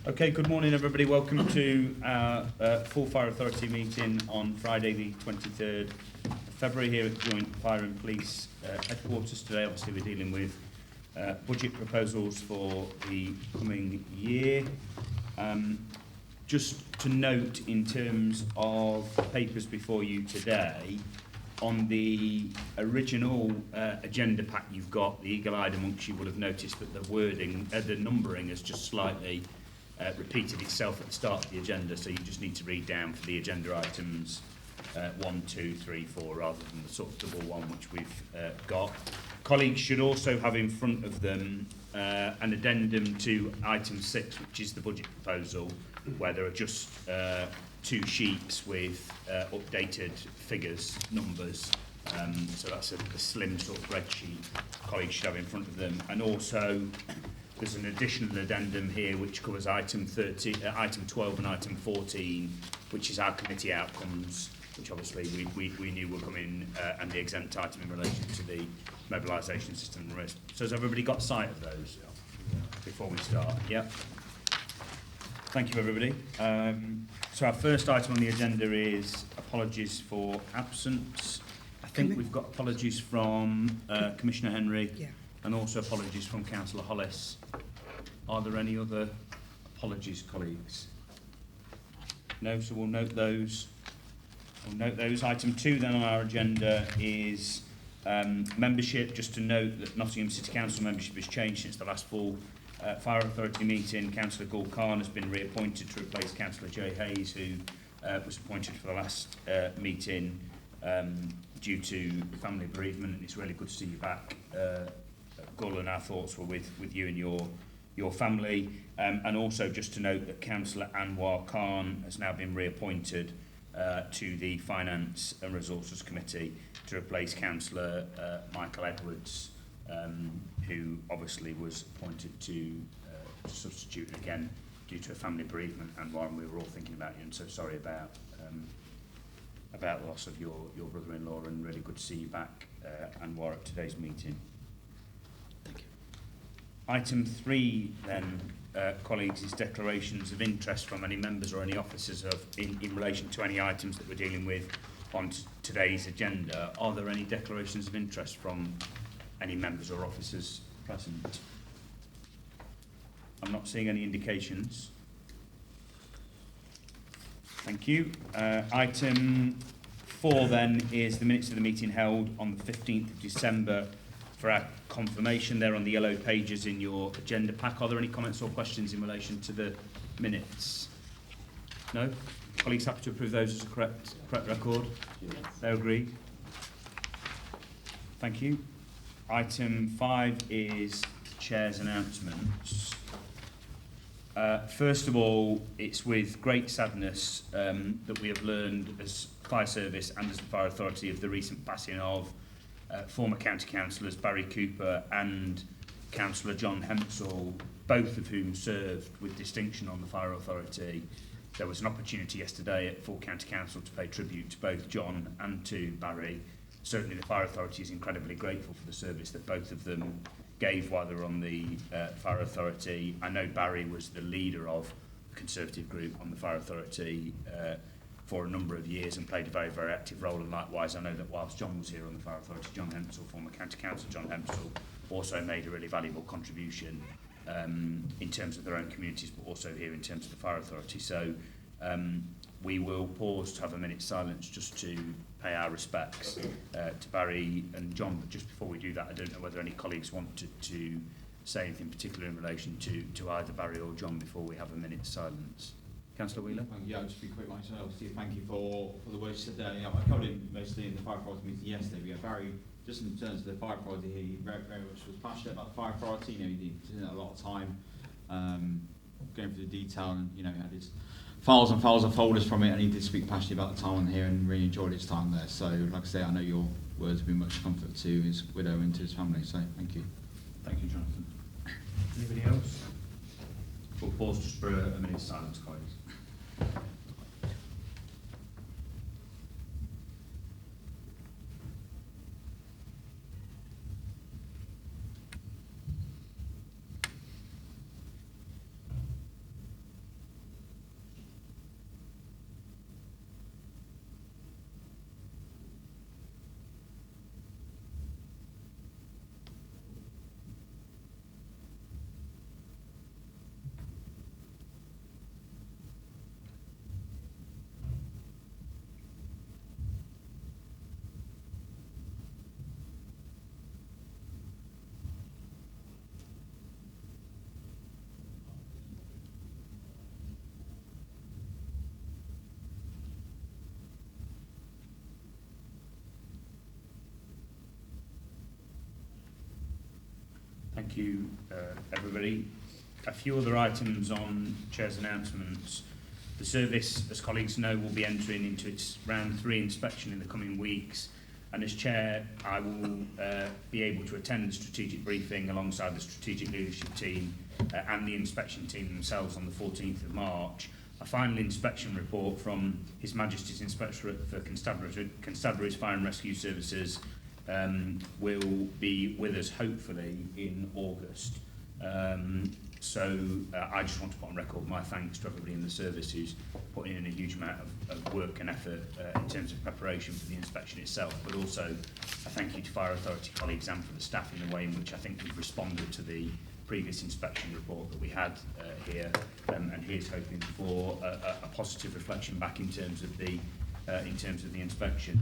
Okay, good morning everybody. Welcome to our full Fire Authority meeting on Friday the 23rd of February here at the Joint Fire and Police headquarters. Today obviously we're dealing with budget proposals for the coming year. Just to note in terms of papers before you today, on the original agenda pack you've got, the eagle-eyed amongst you will have noticed that the wording, the numbering has just slightly repeated itself at the start of the agenda, so you just need to read down for the agenda items 1, 2, 3, 4 rather than the sort of double one which we've got. Colleagues should also have in front of them an addendum to item 6, which is the budget proposal, where there are just 2 sheets with updated figures, numbers. So that's a slim sort of spreadsheet colleagues should have in front of them. And also there's an additional addendum here which covers item 12 and item 14, which is our committee outcomes, which obviously we knew were coming, and the exempt item in relation to the mobilisation system and risk. So has everybody got sight of those before we start? Yeah. Thank you, everybody. So our first item on the agenda is apologies for absence. I think we've got apologies from Commissioner Henry, and also apologies from Councillor Hollis. Are there any other apologies, colleagues? No, so we'll note those. Item 2 then on our agenda is membership. Just to note that Nottingham City Council membership has changed since the last full Fire Authority meeting. Councillor Gul Khan has been reappointed to replace Councillor Jay Hayes, who was appointed for the last meeting due to family bereavement, and it's really good to see you back, Gul, and our thoughts were with you and your family. And also just to note that Councillor Anwar Khan has now been reappointed to the Finance and Resources Committee to replace Councillor Michael Edwards, who obviously was appointed to substitute again due to a family bereavement. Anwar, and we were all thinking about you, and so sorry about the loss of your brother-in-law, and really good to see you back, Anwar, at today's meeting. Thank you. Item 3 then, colleagues, is declarations of interest from any members or any officers in relation to any items that we're dealing with on today's agenda. Are there any declarations of interest from any members or officers present? I'm not seeing any indications. Thank you. Item 4 then is the minutes of the meeting held on the 15th of December for our confirmation. They're on the yellow pages in your agenda pack. Are there any comments or questions in relation to the minutes? No? Colleagues happy to approve those as a correct record? Yes. They're agreed. Thank you. Item 5 is Chair's announcements. First of all, it's with great sadness that we have learned as Fire Service and as the Fire Authority of the recent passing of former County Councillors Barry Cooper and Councillor John Hempsall, both of whom served with distinction on the Fire Authority. There was an opportunity yesterday at full County Council to pay tribute to both John and to Barry. Certainly the Fire Authority is incredibly grateful for the service that both of them gave while they were on the Fire Authority. I know Barry was the leader of the Conservative group on the Fire Authority for a number of years and played a very, very active role, and likewise I know that whilst John was here on the Fire Authority, John Hempsall, former County Councillor John Hempsall, also made a really valuable contribution in terms of their own communities, but also here in terms of the Fire Authority. So we will pause to have a minute's silence just to pay our respects to Barry and John. But just before we do that, I don't know whether any colleagues wanted to say anything particular in relation to either Barry or John before we have a minute's silence. Councillor Wheeler? Yeah, I'll just be quick myself. Steve, thank you for the words you said there. I covered it mostly in the Fire Authority meeting yesterday. We had Barry, just in terms of the Fire Authority here, he very, very much was passionate about the Fire Authority. He spent a lot of time going through the detail, and he had his files and files and folders from it, and he did speak passionately about the time on here and really enjoyed his time there. So, like I say, I know your words have been much comfort to his widow and to his family. So, thank you. Thank you, Jonathan. Anybody else? We'll pause just for a minute's silence, colleagues. Thank you, everybody. A few other items on Chair's announcements. The service, as colleagues know, will be entering into its round 3 inspection in the coming weeks, and as Chair I will be able to attend the strategic briefing alongside the strategic leadership team and the inspection team themselves on the 14th of March. A final inspection report from His Majesty's Inspectorate for Constabulary's Fire and Rescue Services will be with us hopefully in August. So I just want to put on record my thanks to everybody in the service who's putting in a huge amount of work and effort in terms of preparation for the inspection itself, but also a thank you to Fire Authority colleagues and for the staff in the way in which I think we've responded to the previous inspection report that we had here, and here's hoping for a positive reflection back in terms of the inspection.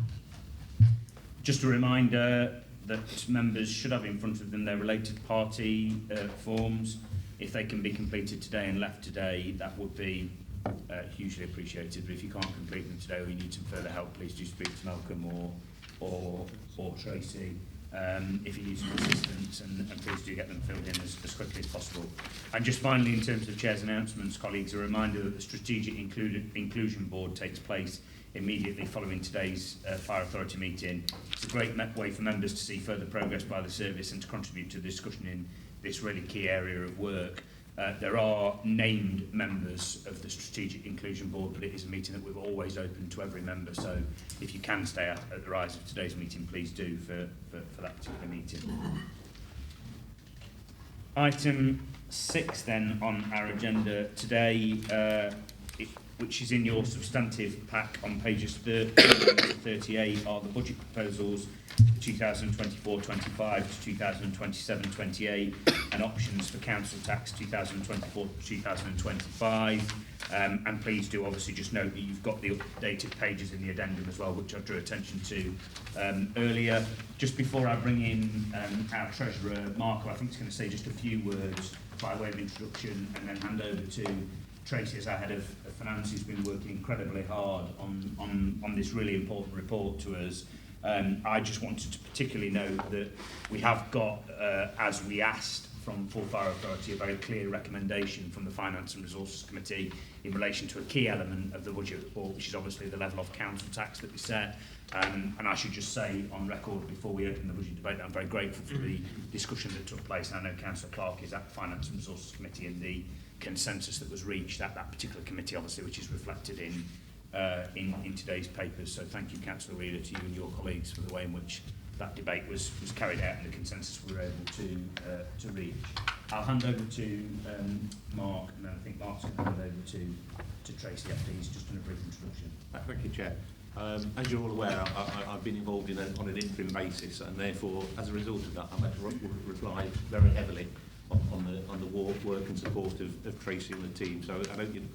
Just a reminder that members should have in front of them their related party forms. If they can be completed today and left today, that would be hugely appreciated. But if you can't complete them today or you need some further help, please do speak to Malcolm or Tracy. If you need some assistance, and please do get them filled in as quickly as possible. And just finally, in terms of Chair's announcements, colleagues, a reminder that the Strategic Inclusion Board takes place immediately following today's Fire Authority meeting. It's a great way for members to see further progress by the service and to contribute to the discussion in this really key area of work. There are named members of the Strategic Inclusion Board, but it is a meeting that we've always opened to every member, so if you can stay at the rise of today's meeting, please do for that particular meeting. Item 6 then on our agenda today, which is in your substantive pack on pages 30 to 38, are the budget proposals 2024-25 to 2027-28 and options for council tax 2024-2025. And please do obviously just note that you've got the updated pages in the addendum as well, which I drew attention to earlier. Just before I bring in our Treasurer, Marco, I think he's going to say just a few words by way of introduction and then hand over to Tracy, as our Head of Finance, who's been working incredibly hard on this really important report to us. I just wanted to particularly note that we have got, as we asked from Full Fire Authority, a very clear recommendation from the Finance and Resources Committee in relation to a key element of the budget report, which is obviously the level of council tax that we set. And I should just say on record before we open the budget debate that I'm very grateful for the discussion that took place. And I know Councillor Clark is at the Finance and Resources Committee and the consensus that was reached at that particular committee, obviously, which is reflected in today's papers. So thank you, Councillor Reader, to you and your colleagues for the way in which that debate was carried out and the consensus we were able to reach. I'll hand over to Mark, and then I think Mark's going to hand over to Tracy after he's just done a brief introduction. Thank you, Chair. As you're all aware, I've been involved on an interim basis, and therefore, as a result of that, I've had to rely very heavily on the work and support of Tracy and the team. So I don't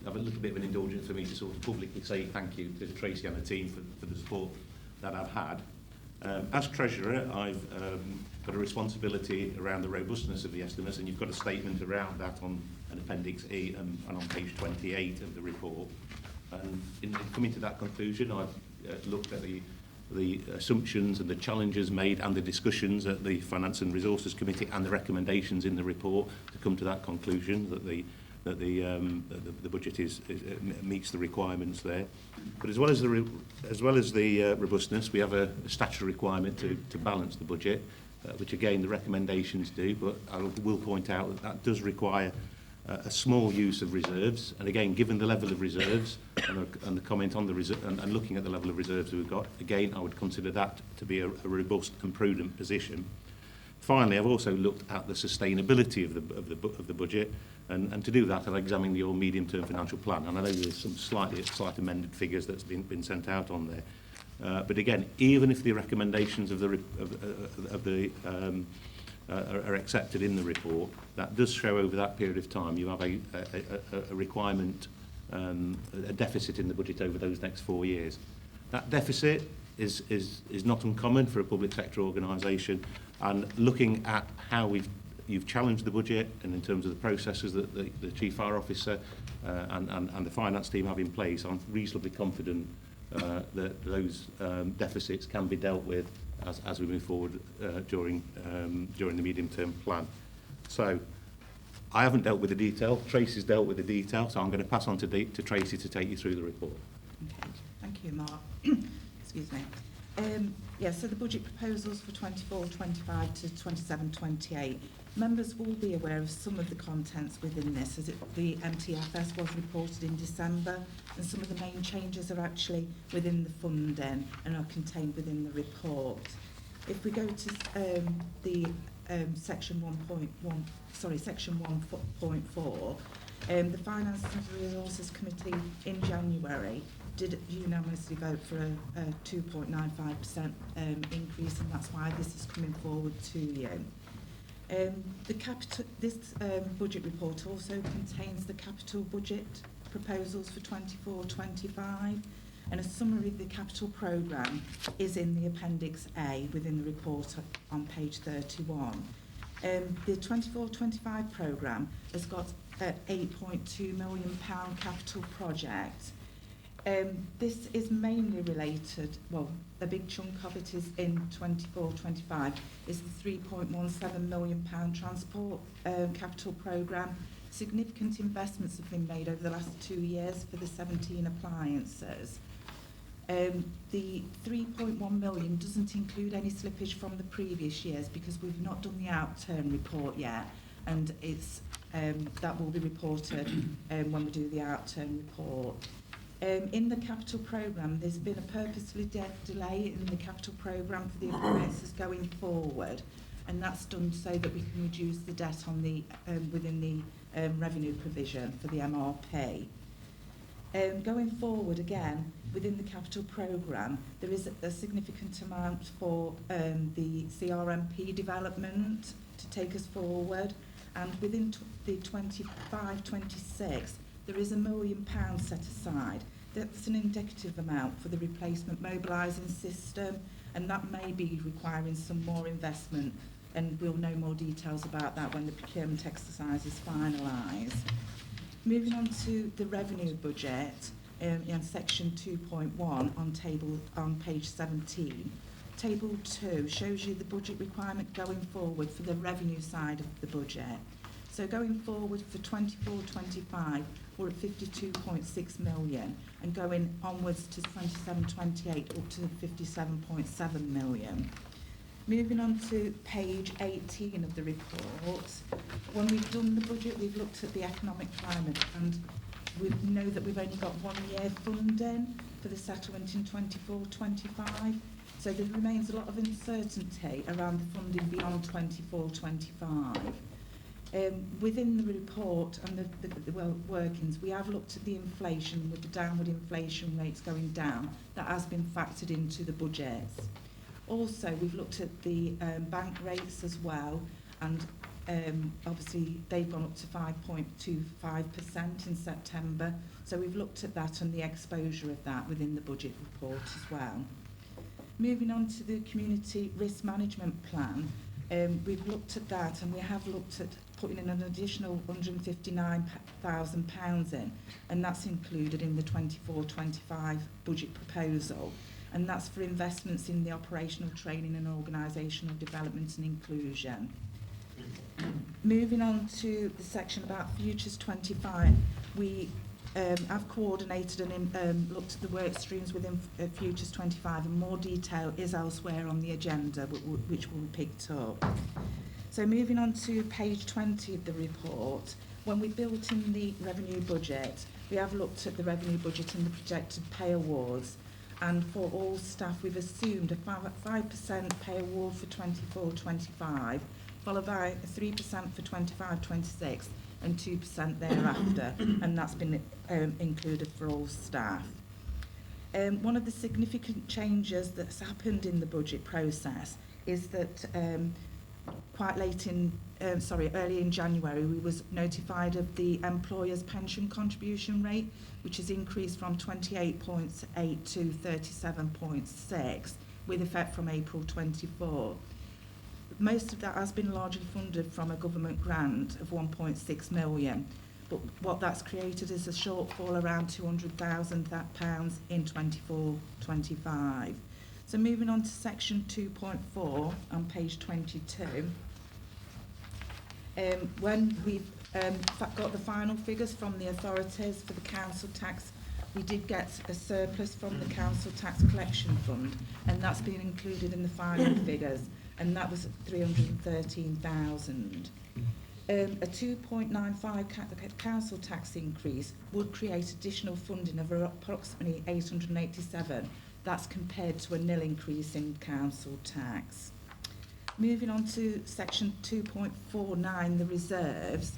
have a little bit of an indulgence for me to sort of publicly say thank you to Tracy and the team for the support that I've had. As Treasurer, I've got a responsibility around the robustness of the estimates, and you've got a statement around that on an Appendix E and on page 28 of the report. And in coming to that conclusion, I've looked at the assumptions and the challenges made and the discussions at the Finance and Resources Committee and the recommendations in the report to come to that conclusion that the budget meets the requirements there. But as well as the robustness, we have a statutory requirement to balance the budget, which again the recommendations do. But I will point out that does require a small use of reserves, and again, given the level of reserves and the comment on the reserve and looking at the level of reserves that we've got, again, I would consider that to be a robust and prudent position. Finally, I've also looked at the sustainability of the budget, and to do that, I've examined your medium-term financial plan, and I know there's some slight amended figures that's been sent out on there. But again, even if the recommendations of are accepted in the report, that does show over that period of time you have a requirement, a deficit in the budget over those next 4 years. That deficit is not uncommon for a public sector organisation, and looking at how you've challenged the budget and in terms of the processes that the Chief Fire Officer and the finance team have in place, I'm reasonably confident that those deficits can be dealt with as we move forward during the medium-term plan. So I haven't dealt with the detail. Tracy's dealt with the detail, so I'm going to pass on to Tracy to take you through the report. Okay. Thank you, Mark. Excuse me. So the budget proposals for 24-25 to 27-28. Members will be aware of some of the contents within this, as the MTFS was reported in December, and some of the main changes are actually within the funding and are contained within the report. If we go to the section 1.4, the Finance and Resources Committee in January did unanimously vote for a 2.95% increase, and that's why this is coming forward to you. This budget report also contains the capital budget proposals for 24-25, and a summary of the capital programme is in the Appendix A within the report on page 31. The 24-25 programme has got an £8.2 million capital project. This is mainly related, well, a big chunk of it is in 24-25, is the £3.17 million transport capital programme. Significant investments have been made over the last 2 years for the 17 appliances. The 3.1 million doesn't include any slippage from the previous years because we've not done the outturn report yet, and it's that will be reported when we do the outturn report. In the capital programme, there's been a purposefully delay in the capital programme for the appliances going forward, and that's done so that we can reduce the debt on the within the revenue provision for the MRP. Going forward again, within the capital programme, there is a significant amount for the CRMP development to take us forward, and within the 25-26, there is £1 million set aside. That's an indicative amount for the replacement mobilising system, and that may be requiring some more investment, and we'll know more details about that when the procurement exercise is finalised. Moving on to the revenue budget in section 2.1 on page 17. Table 2 shows you the budget requirement going forward for the revenue side of the budget. So going forward for 24-25, we're at 52.6 million, and going onwards to 27-28 up to 57.7 million. Moving on to page 18 of the report, when we've done the budget, we've looked at the economic climate, and we know that we've only got 1 year funding for the settlement in 24-25, so there remains a lot of uncertainty around the funding beyond 24-25. Within the report and the workings, we have looked at the inflation, with the downward inflation rates going down. That has been factored into the budgets. Also, we've looked at the bank rates as well, and obviously they've gone up to 5.25% in September. So we've looked at that and the exposure of that within the budget report as well. Moving on to the community risk management plan, we've looked at that, and we have looked at putting in an additional £159,000 in, and that's included in the 24-25 budget proposal, and that's for investments in the operational training and organisational development and inclusion. Moving on to the section about Futures 25, we have coordinated and looked at the work streams within Futures 25, and more detail is elsewhere on the agenda, which will be picked up. So moving on to page 20 of the report, when we built in the revenue budget, we have looked at the revenue budget and the projected pay awards, and for all staff we've assumed a 5% pay award for 24-25, followed by a 3% for 25-26 and 2% thereafter, and that's been included for all staff. One of the significant changes that's happened in the budget process is that quite late in, early in January, we was notified of the employer's pension contribution rate, which has increased from 28.8 to 37.6, with effect from April 24. Most of that has been largely funded from a government grant of 1.6 million, but what that's created is a shortfall around £200,000 in 24-25. So moving on to section 2.4 on page 22. When we've got the final figures from the authorities for the council tax, we did get a surplus from the council tax collection fund, and that's been included in the final figures, and that was 313,000. A 2.95 council tax increase would create additional funding of approximately 887. That's compared to a nil increase in council tax. Moving on to section 2.49, the reserves.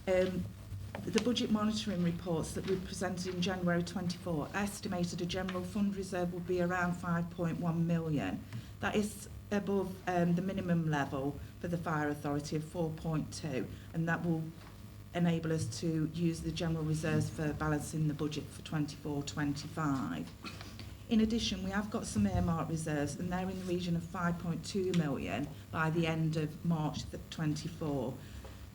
The budget monitoring reports that we presented in January 24 estimated a general fund reserve will be around 5.1 million. That is above the minimum level for the fire authority of 4.2, and that will enable us to use the general reserves for balancing the budget for 24-25. In addition, we have got some earmarked reserves, and they're in the region of 5.2 million by the end of March 24.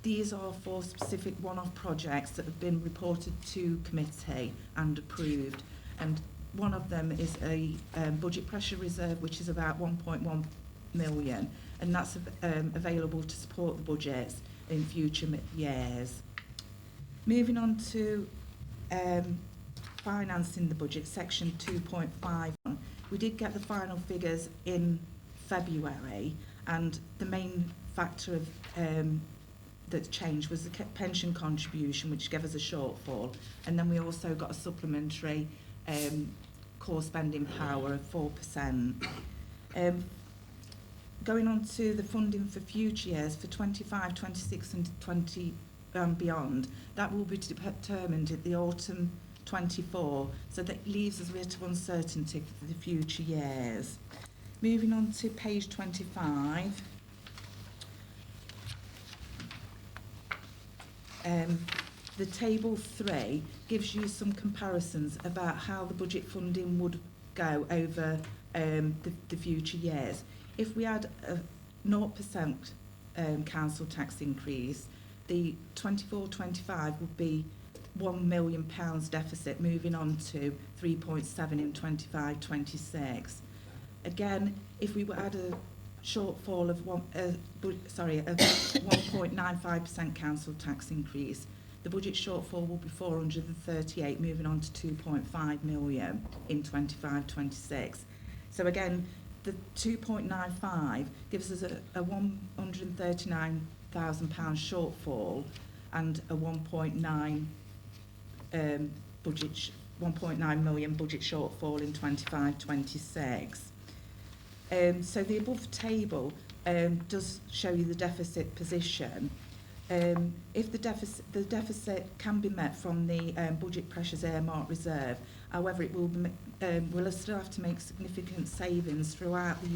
These are for specific one-off projects that have been reported to committee and approved, and one of them is a budget pressure reserve, which is about 1.1 million, and that's available to support the budgets in future years. Moving on to financing the budget, section 2.5. We did get the final figures in February, and the main factor of that changed was the pension contribution, which gave us a shortfall, and then we also got a supplementary core spending power of 4%. Going on to the funding for future years, for 25, 26 and 20 beyond, that will be determined at the autumn 24, so that leaves us a bit of uncertainty for the future years. Moving on to page 25. The table 3 gives you some comparisons about how the budget funding would go over the future years. If we had a 0% council tax increase, the 24-25 would be £1 million deficit, moving on to 3.7 in 25-26. Again, if we had a shortfall of 1.95% council tax increase, the budget shortfall will be 438, moving on to 2.5 million in 25-26. So again, the 2.95 gives us a £139,000 shortfall and a 1.9 million budget shortfall in 25-26. So the above table does show you the deficit position. If the deficit can be met from the budget pressures earmarked reserve, however, it will be, we'll still have to make significant savings throughout the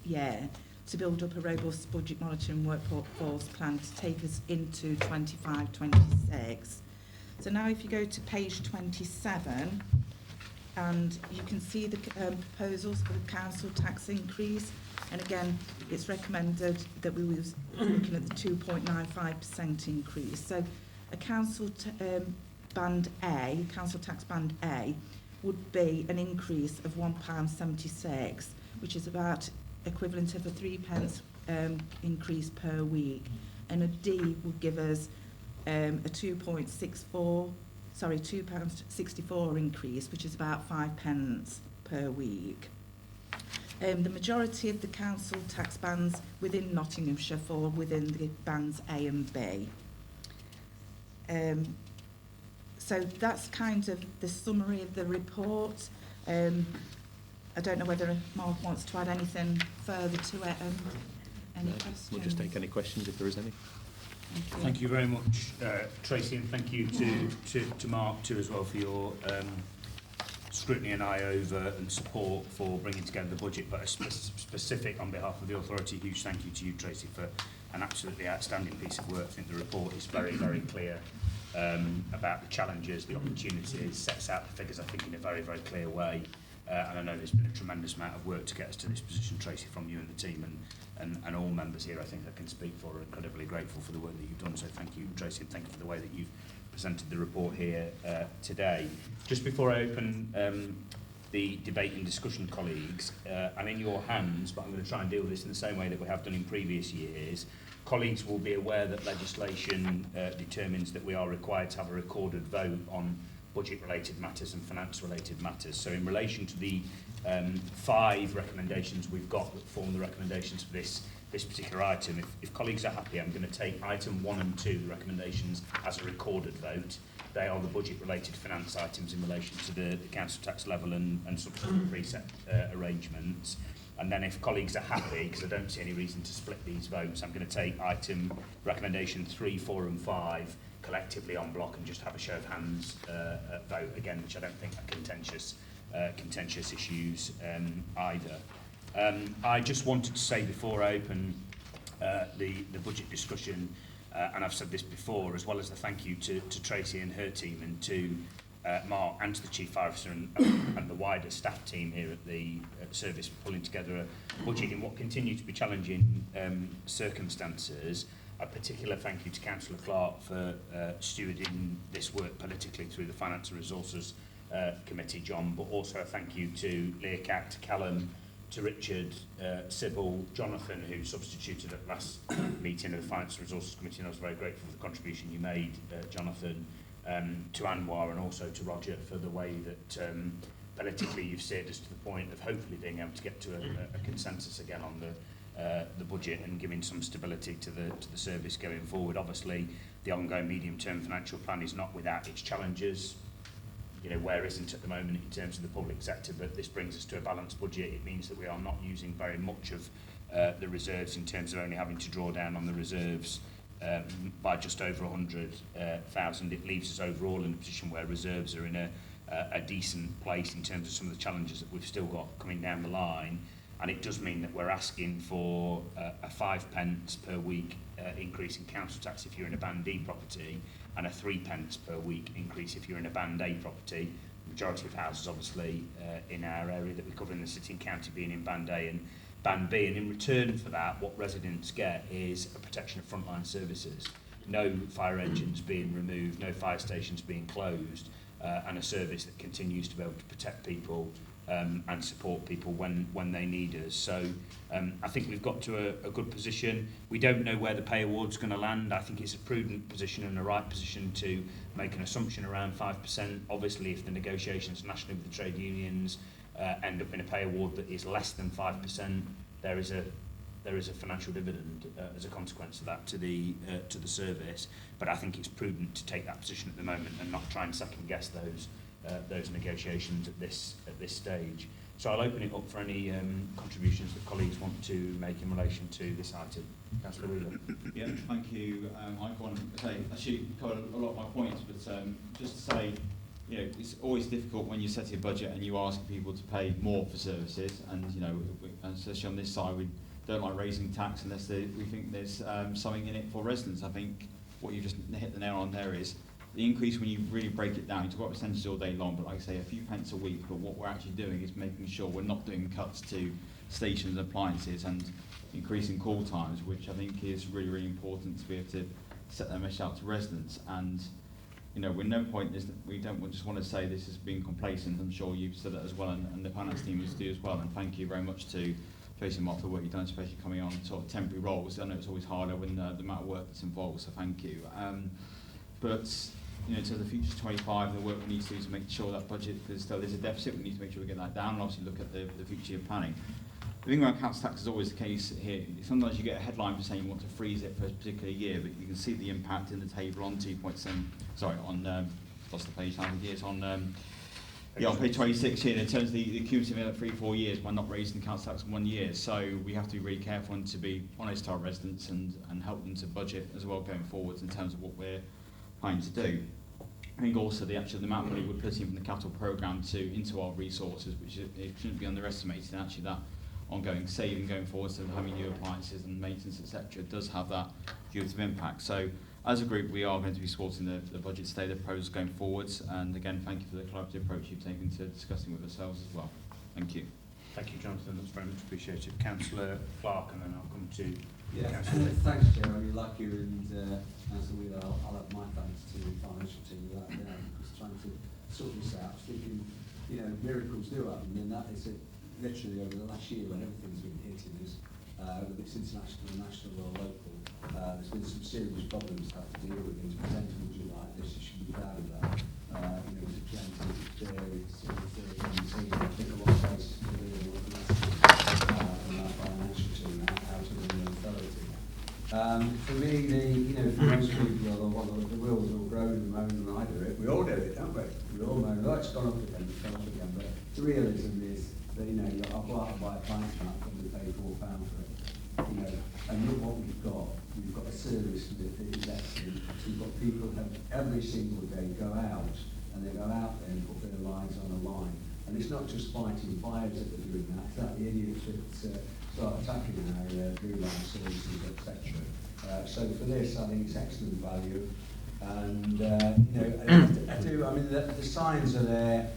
year to build up a robust budget monitoring workforce plan to take us into 25-26. So now if you go to page 27, and you can see the proposals for the council tax increase, and again it's recommended that we was looking at the 2.95% increase. So a council band A, council tax band A, would be an increase of £1.76, which is about equivalent of a 3p increase per week, and a D would give us a £2.64 increase, which is about 5p per week. The majority of the council tax bands within Nottinghamshire fall within the bands A and B. So that's kind of the summary of the report. I don't know whether Mark wants to add anything further to it. Any questions? We'll just take any questions if there is any. Thank you very much, Tracy, and thank you to Mark too as well for your scrutiny and eye over and support for bringing together the budget, but a specific on behalf of the authority, huge thank you to you, Tracy, for an absolutely outstanding piece of work. I think the report is very, very clear about the challenges, the opportunities, sets out the figures, I think, in a very, very clear way. And I know there's been a tremendous amount of work to get us to this position, Tracy, from you and the team, and all members here, I think, that can speak for, are incredibly grateful for the work that you've done. So thank you, Tracy, and thank you for the way that you've presented the report here today. Just before I open the debate and discussion, colleagues, and in your hands, but I'm going to try and deal with this in the same way that we have done in previous years. Colleagues will be aware that legislation determines that we are required to have a recorded vote on budget-related matters and finance-related matters. So in relation to the 5 recommendations we've got that form the recommendations for this particular item, if colleagues are happy, I'm going to take item 1 and 2, the recommendations, as a recorded vote. They are the budget-related finance items in relation to the council tax level and subsequent preset arrangements. And then if colleagues are happy, because I don't see any reason to split these votes, I'm going to take recommendation 3, 4 and 5 collectively en bloc and just have a show of hands vote again, which I don't think are contentious issues either. I just wanted to say before I open the budget discussion, and I've said this before, as well as the thank you to Tracy and her team, and to Mark and to the Chief Fire Officer and the wider staff team here at the service for pulling together a budget in what continue to be challenging circumstances. A particular thank you to Councillor Clark for stewarding this work politically through the Finance and Resources Committee, John, but also a thank you to Learcat, to Callum, to Richard, Sybil, Jonathan, who substituted at last meeting of the Finance and Resources Committee, and I was very grateful for the contribution you made, Jonathan, to Anwar, and also to Roger for the way that politically you've steered us to the point of hopefully being able to get to a consensus again on the budget and giving some stability to the service going forward. Obviously, the ongoing medium-term financial plan is not without its challenges. You know, where isn't at the moment in terms of the public sector, but this brings us to a balanced budget. It means that we are not using very much of the reserves in terms of only having to draw down on the reserves by just over 100,000. It leaves us overall in a position where reserves are in a decent place in terms of some of the challenges that we've still got coming down the line. And it does mean that we're asking for a 5 pence per week increase in council tax if you're in a Band D property, and a 3 pence per week increase if you're in a Band A property. The majority of houses, obviously, in our area that we cover in the city and county being in Band A and Band B. And in return for that, what residents get is a protection of frontline services. No fire engines being removed, no fire stations being closed, and a service that continues to be able to protect people and support people when they need us. So I think we've got to a good position. We don't know where the pay award's going to land. I think it's a prudent position and a right position to make an assumption around 5%. Obviously, if the negotiations nationally with the trade unions end up in a pay award that is less than 5%, there is a financial dividend as a consequence of that to the service. But I think it's prudent to take that position at the moment and not try and second guess those negotiations at this stage. So I'll open it up for any contributions that colleagues want to make in relation to this item. Councillor Wheeler. Yeah, thank you. I want to say, actually covered a lot of my points, but just to say, you know, it's always difficult when you set a budget and you ask people to pay more for services, and you know, especially on this side, we don't like raising tax unless we think there's something in it for residents. I think what you just hit the nail on there is the increase when you really break it down. You talk about percentages all day long, but like I say, a few pence a week, but what we're actually doing is making sure we're not doing cuts to stations and appliances and increasing call times, which I think is really, really important to be able to set that message out to residents. And you know, with no point is that we don't just want to say this is being complacent. I'm sure you've said that as well, and the finance team is do as well. And thank you very much to Tracy and Mark for the work you've done, especially coming on sort of temporary roles. I know it's always harder when the amount of work that's involved, so thank you. But you know, to the future 25, the work we need to do to make sure that budget, there's a deficit, we need to make sure we get that down, and obviously look at the future year planning. The thing about council tax is always the case here. Sometimes you get a headline for saying you want to freeze it for a particular year, but you can see the impact in the table on 2.7, sorry, on, lost the page, how many years, on page 26 here, in terms of the cumulative in 3-4 years by not raising the council tax in 1 year. So we have to be really careful and to be honest to our residents and help them to budget as well going forwards in terms of what we're planning to do. I think also the amount of money we're putting from the capital programme into our resources, which it shouldn't be underestimated, and actually that ongoing saving going forward, so having new appliances and maintenance, etc., does have that cumulative impact. So as a group, we are going to be supporting the budget today, the proposals going forwards, and again, thank you for the collaborative approach you've taken to discussing with ourselves as well. Thank you. Thank you, Jonathan. That's very much appreciated. Councillor Clark, and then I'll come to Councillor. Thanks, Chair. I mean, like you and Councillor Wheeler, I'll have my thanks to the financial team without just trying to sort this out. I was thinking you know, miracles do happen, and that is it, literally over the last year when everything's been hitting us, whether it's international, national or local, there's been some serious problems to have to deal with. To present a budget like this, you should be proud of that. You know, it's presented, it's fair, it's I think a lot of places to do with and our financial team out of the authority. For me, for most people, the wheels all grow and moan and I do it. We all do it, don't we? We all moan, oh, it's gone up again, it's gone up again. But the realism is that, you know, I'll go out and buy a pint tap and we pay £4 for it. You know, and look what we've got. We've got a service that is excellent. We've got people who every single day go out and they go out there and put their lives on the line. And it's not just fighting fires that they're doing that. It's like the idiots that start attacking our blue line services, etc. So for this, I think it's excellent value. And you know, I mean, the signs are there.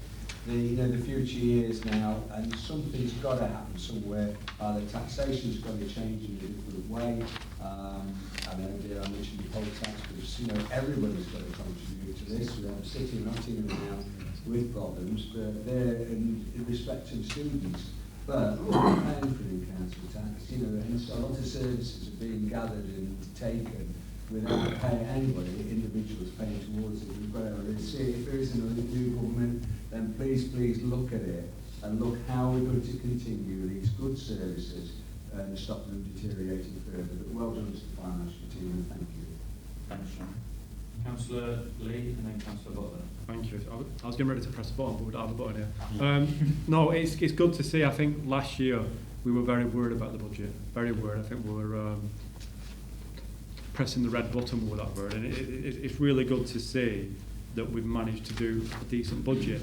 The future years now, and something's got to happen somewhere. The taxation's got to change in a different way. I mentioned the poll tax, but you know, everybody's got to contribute to this. We have a city of Nottingham now with problems, but they're in respect to students. But we're paying for the council tax, you know, and so a lot of services are being gathered and taken without paying anybody, individuals paying towards it. We've got to see if there is another new government, then please look at it and look how we're going to continue these good services and stop them deteriorating further. But well done to the financial team, and thank you. Thanks, Sean. Councillor Lee and then Councillor Butler. Thank you. I was getting ready to press a button, but we don't have a button here. No, it's good to see. I think last year we were very worried about the budget. Very worried. I think we were pressing the red button with that word, and it's really good to see that we've managed to do a decent budget.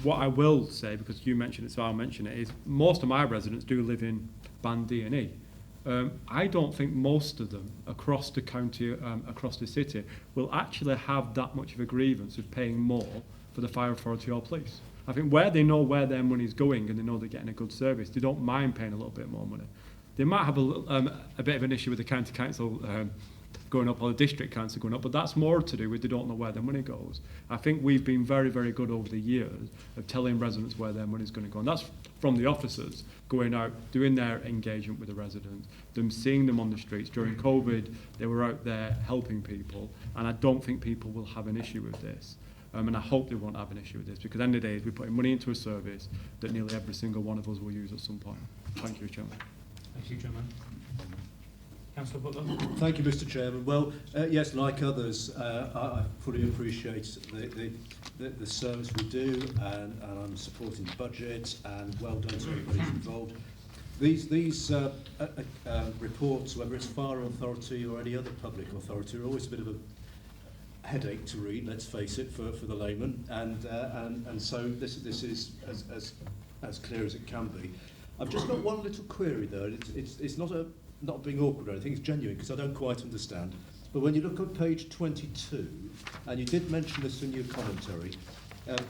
What I will say, because you mentioned it, so I'll mention it, is most of my residents do live in Band D and E. I don't think most of them across the county, across the city, will actually have that much of a grievance with paying more for the fire authority or police. I think where they know where their money's going and they know they're getting a good service, they don't mind paying a little bit more money. They might have a bit of an issue with the county council going up or the district council going up, but that's more to do with they don't know where their money goes. I think we've been very, very good over the years of telling residents where their money's going to go, and that's from the officers going out, doing their engagement with the residents, them seeing them on the streets. During COVID, they were out there helping people, and I don't think people will have an issue with this. And I hope they won't have an issue with this, because at the end of the day, we're putting money into a service that nearly every single one of us will use at some point. Thank you, Chairman. Thank you, Chairman. Councillor Butler. Thank you, Mr. Chairman. Well, yes, like others, I fully appreciate the service we do, and I'm supporting the budget, and well done to everybody involved. These reports, whether it's fire authority or any other public authority, are always a bit of a headache to read, let's face it, for the layman, and so this is as clear as it can be. I've just got one little query though. It's not being awkward or anything, it's genuine because I don't quite understand. But when you look at page 22, and you did mention this in your commentary,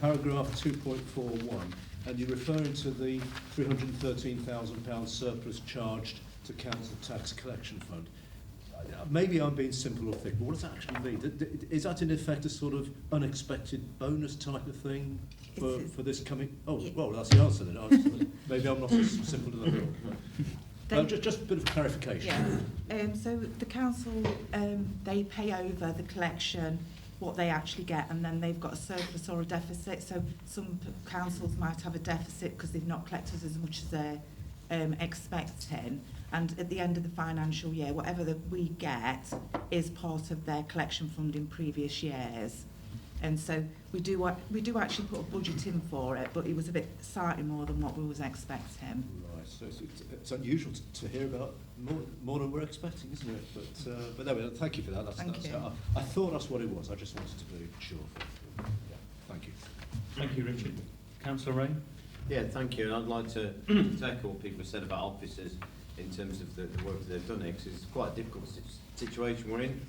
paragraph 2.41, and you're referring to the £313,000 surplus charged to Council Tax Collection Fund. Maybe I'm being simple or thick, but what does that actually mean? Is that in effect a sort of unexpected bonus type of thing for this coming? Oh, well, that's the answer then. Maybe I'm not as simple as I thought. Just a bit of clarification. Yeah. So the council, they pay over the collection, what they actually get, and then they've got a surplus or a deficit. So some councils might have a deficit because they've not collected as much as they're expecting. And at the end of the financial year, whatever that we get is part of their collection fund in previous years. And so we do actually put a budget in for it, but it was a bit slightly more than what we was expecting. Right, so it's unusual to hear about more than we're expecting, isn't it? But no, thank you for that. Thank you. I thought that's what it was. I just wanted to be sure. Yeah, thank you. Thank you, Richard. Councillor Ray. Yeah, thank you. And I'd like to echo what people said about officers in terms of the work that they've done here, because it's quite a difficult situation we're in.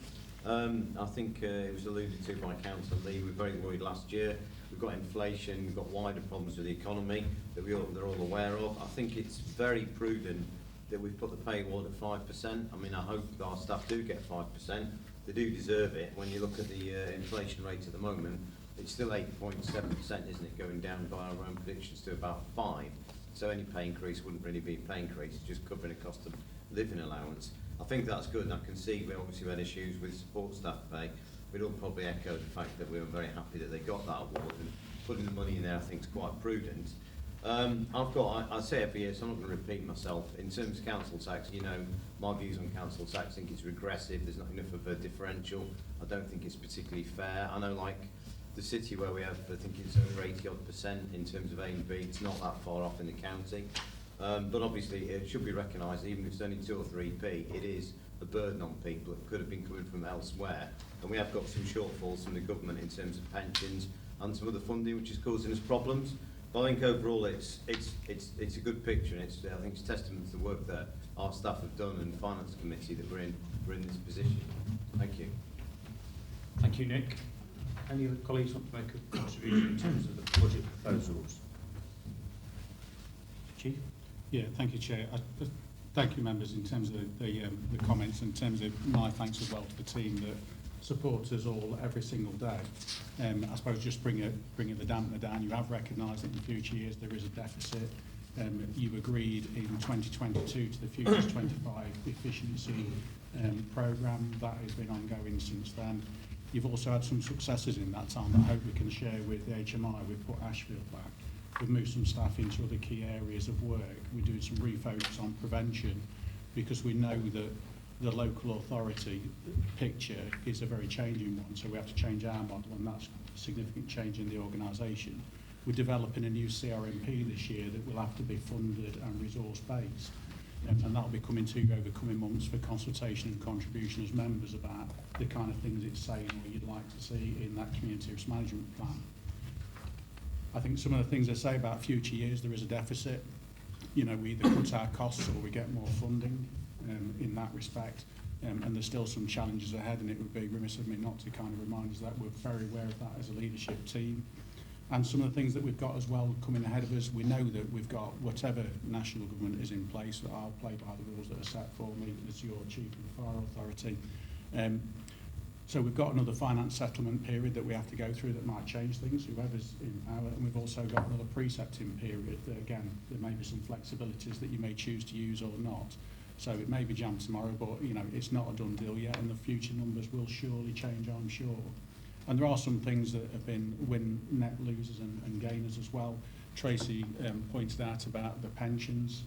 I think it was alluded to by Councillor Lee. We were very worried last year. We've got inflation, we've got wider problems with the economy that they're all aware of. I think it's very prudent that we've put the pay award at 5%. I mean, I hope that our staff do get 5%. They do deserve it. When you look at the inflation rate at the moment, it's still 8.7%, isn't it, going down by our own predictions to about 5. So any pay increase wouldn't really be a pay increase, it's just covering a cost of living allowance. I think that's good, and I can see we obviously had issues with support staff pay. We'd all probably echo the fact that we were very happy that they got that award, and putting the money in there I think is quite prudent. I say every year, so I'm not going to repeat myself. In terms of council tax, you know, my views on council tax, I think it's regressive, there's not enough of a differential. I don't think it's particularly fair. I know, like, the city where we have, I think it's over 80% in terms of A and B, it's not that far off in the county. But obviously it should be recognised, even if it's only 2 or 3p, it is a burden on people that could have been coming from elsewhere. And we have got some shortfalls from the government in terms of pensions and some other funding which is causing us problems. But I think overall it's a good picture, and I think it's testament to the work that our staff have done and the Finance Committee that we're in this position. Thank you. Thank you, Nick. Any other colleagues want to make a contribution in terms of the budget proposals? Chief? Yeah, thank you, Chair. Thank you, members, in terms of the comments, in terms of my thanks as well to the team that support us all every single day. I suppose just bringing the dampener down, you have recognised that in future years there is a deficit. You agreed in 2022 to the Futures 25 efficiency programme. That has been ongoing since then. You've also had some successes in that time that I hope we can share with the HMI. We've put Ashfield back. We've moved some staff into other key areas of work. We're doing some refocus on prevention because we know that the local authority picture is a very changing one, so we have to change our model, and that's a significant change in the organisation. We're developing a new CRMP this year that will have to be funded and resource-based, and that'll be coming to you over coming months for consultation and contribution as members about the kind of things it's saying or you'd like to see in that community risk management plan. I think some of the things I say about future years, there is a deficit. You know, we either cut our costs or we get more funding in that respect. And there's still some challenges ahead, and it would be remiss of me not to kind of remind us that we're very aware of that as a leadership team. And some of the things that we've got as well coming ahead of us, we know that we've got whatever national government is in place, that I'll play by the rules that are set for me as your Chief of the Fire Authority. So we've got another finance settlement period that we have to go through that might change things, whoever's in power, and we've also got another precepting period that, again, there may be some flexibilities that you may choose to use or not. So it may be jammed tomorrow, but you know it's not a done deal yet, and the future numbers will surely change, I'm sure. And there are some things that have been net losers and gainers as well. Tracy pointed out about the pensions.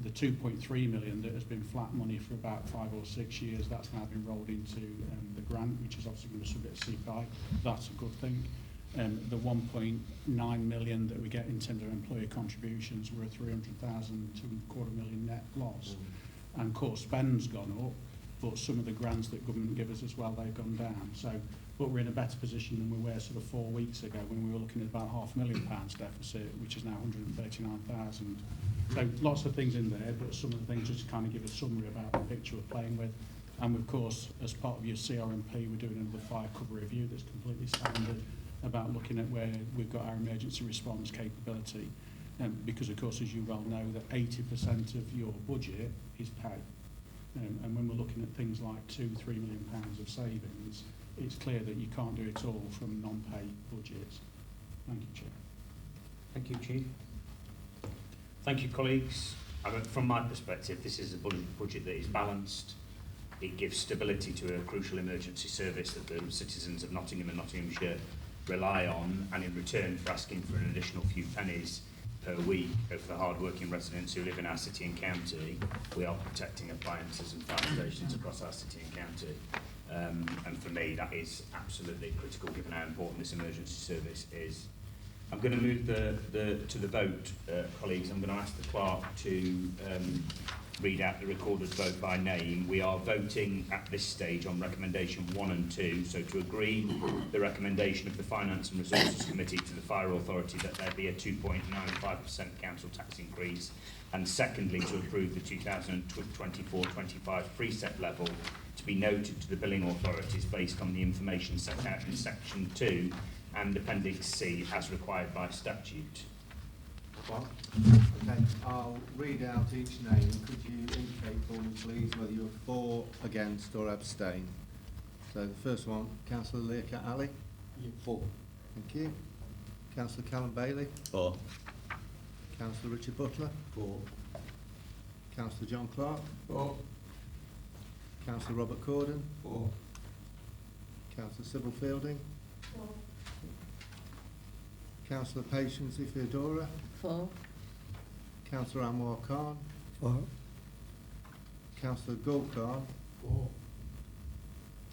The 2.3 million that has been flat money for about 5 or 6 years, that's now been rolled into the grant, which is obviously going to subject to CPI. That's a good thing. The 1.9 million that we get in terms of employer contributions, we're a 300,000 to $250,000 net loss. And core spend's gone up, but some of the grants that government give us as well, they've gone down. So, but we're in a better position than we were sort of 4 weeks ago when we were looking at about £500,000 deficit, which is now 139,000. So lots of things in there, but some of the things just kind of give a summary about the picture we're playing with. And of course, as part of your CRMP, we're doing another fire cover review that's completely standard about looking at where we've got our emergency response capability. Because of course, as you well know, that 80% of your budget is pay. And when we're looking at things like £2-3 million of savings, it's clear that you can't do it all from non-pay budgets. Thank you, Chair. Thank you, Chief. Thank you, colleagues. From my perspective, this is a budget that is balanced. It gives stability to a crucial emergency service that the citizens of Nottingham and Nottinghamshire rely on, and in return for asking for an additional few pennies per week for the hard-working residents who live in our city and county, we are protecting appliances and fire stations across our city and county. And for me, that is absolutely critical, given how important this emergency service is. I'm going to move to the vote, colleagues. I'm going to ask the clerk to read out the recorded vote by name. We are voting at this stage on recommendation 1 and 2, so to agree the recommendation of the Finance and Resources Committee to the Fire Authority that there be a 2.95% council tax increase, and secondly to approve the 2024-25 precept level to be noted to the billing authorities based on the information set out in section 2 and Appendix C as required by statute. Okay, I'll read out each name. Could you indicate for me, please, whether you're for, against or abstain? So the first one, Councillor Learcat Ali? For. Thank you. Councillor Callum Bailey. For. Councillor Richard Butler. For. Councillor John Clark. For. Councillor Robert Corden. For. Councillor Sybil Fielding. Councillor Patience Theodora. For. Councillor Anwar Khan. For. Councillor Gul Khan. For.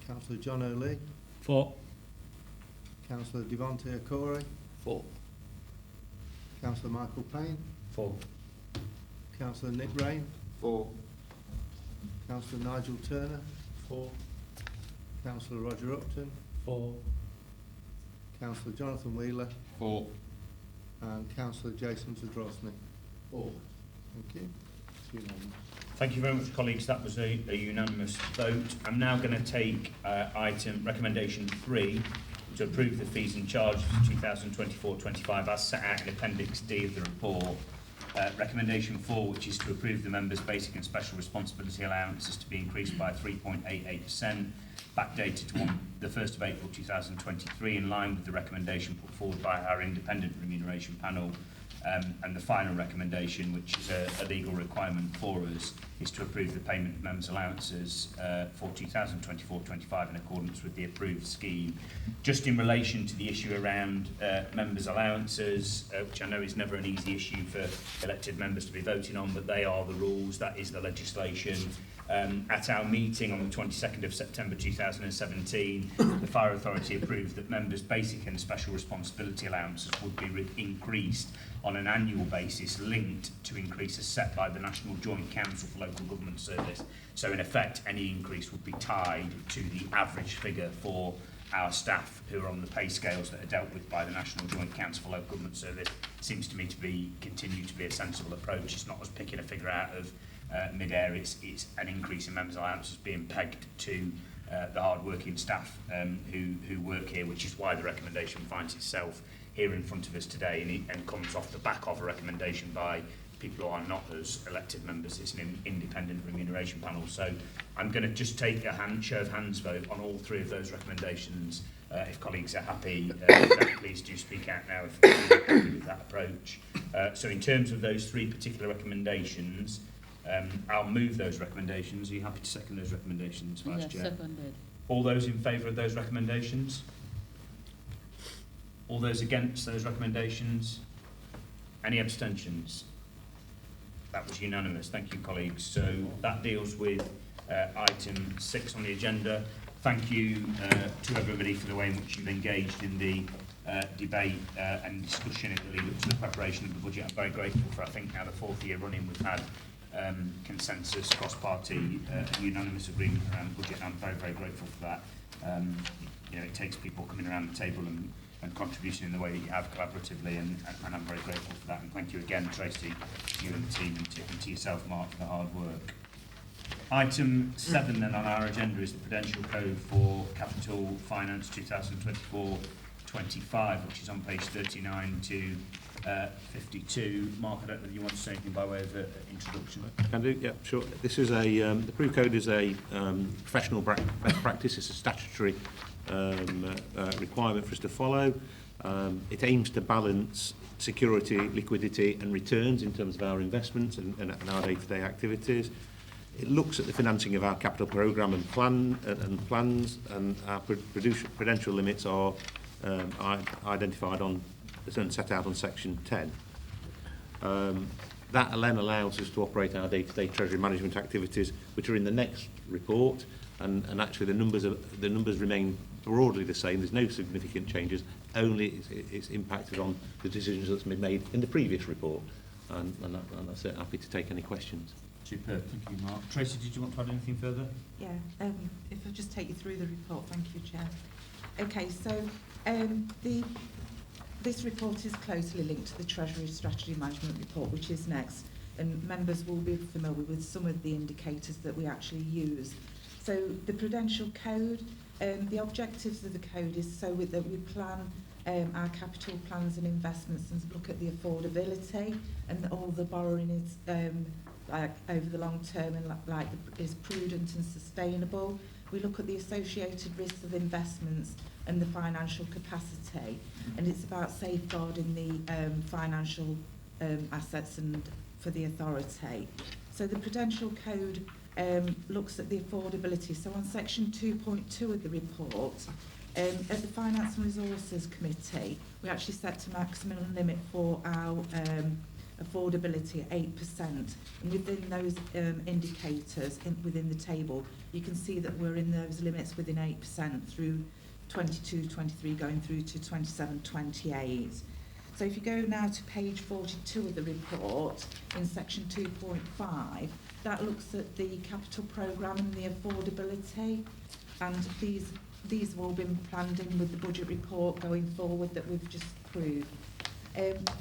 Councillor John O'Lee. For. Councillor Devontae Okori. For. Councillor Michael Payne. For. Councillor Nick Rain. For. Councillor Nigel Turner. For. Councillor Roger Upton. For. Councillor Jonathan Wheeler. For. And Councillor Jason Zadrosny. For. Thank you. It's unanimous. Thank you very much, colleagues. That was a unanimous vote. I'm now going to take item recommendation 3 to approve the fees and charges for 2024-25 as set out in Appendix D of the report. Recommendation 4, which is to approve the members' basic and special responsibility allowances to be increased by 3.88%, backdated to the 1st of April 2023, in line with the recommendation put forward by our independent remuneration panel. And the final recommendation, which is a legal requirement for us, is to approve the payment of members' allowances for 2024-25 in accordance with the approved scheme. Just in relation to the issue around members' allowances, which I know is never an easy issue for elected members to be voting on, but they are the rules, that is the legislation. At our meeting on the 22nd of September 2017, the Fire Authority approved that members' basic and special responsibility allowances would be increased on an annual basis, linked to increases set by the National Joint Council for Local Government Service. So in effect, any increase would be tied to the average figure for our staff who are on the pay scales that are dealt with by the National Joint Council for Local Government Service. Seems to me to be continue to be a sensible approach. It's not us picking a figure out of mid-air, it's an increase in members' allowances being pegged to the hard-working staff who work here, which is why the recommendation finds itself here in front of us today, and comes off the back of a recommendation by people who are not as elected members. It's an independent remuneration panel. So I'm going to just take a show of hands vote on all 3 of those recommendations. If colleagues are happy with that, please do speak out now if you're happy with that approach. So in terms of those 3 particular recommendations, I'll move those recommendations. Are you happy to second those recommendations, Vice Chair? Yes, seconded. All those in favour of those recommendations? All those against those recommendations? Any abstentions? That was unanimous. Thank you, colleagues. So that deals with item 6 on the agenda. Thank you to everybody for the way in which you've engaged in the debate and discussion in the lead up to the preparation of the budget. I'm very grateful for, I think, now the 4th year running we've had consensus, cross-party, unanimous agreement around the budget, and I'm very, very grateful for that. You know, it takes people coming around the table and contribution in the way that you have collaboratively, and I'm very grateful for that. And thank you again, Tracy, you and the team, and to yourself, Mark, for the hard work. Item 7 then on our agenda is the Prudential Code for Capital Finance 2024-25, which is on page 39 to 52. Mark, I don't know if you want to say anything by way of introduction. Can do, yeah, sure. This is the approved code is a professional best practice. It's a statutory requirement for us to follow. It aims to balance security, liquidity and returns in terms of our investments and our day-to-day activities. It looks at the financing of our capital programme and plans, and our prudential limits are identified on and set out on section 10. That then allows us to operate our day-to-day treasury management activities, which are in the next report, and actually the numbers remain broadly the same. There's no significant changes, only it's impacted on the decisions that's been made in the previous report, and that's it. Happy to take any questions. Superb, thank you, Mark. Tracy, did you want to add anything further? Yeah, if I just take you through the report, thank you, Chair. Okay, so this report is closely linked to the Treasury Strategy Management Report, which is next, and members will be familiar with some of the indicators that we actually use. So the Prudential Code, the objectives of the code is so that we plan our capital plans and investments and look at the affordability, and all the borrowing is like over the long term and is prudent and sustainable. We look at the associated risks of investments and the financial capacity, and it's about safeguarding the financial assets and for the authority. So the Prudential Code looks at the affordability. So on section 2.2 of the report, at the Finance and Resources Committee, we actually set a maximum limit for our affordability at 8%. And within those indicators within the table, you can see that we're in those limits within 8% through 22-23 going through to 27-28. So if you go now to page 42 of the report, in section 2.5, that looks at the capital programme and the affordability, and these have all been planned in with the budget report going forward that we've just approved.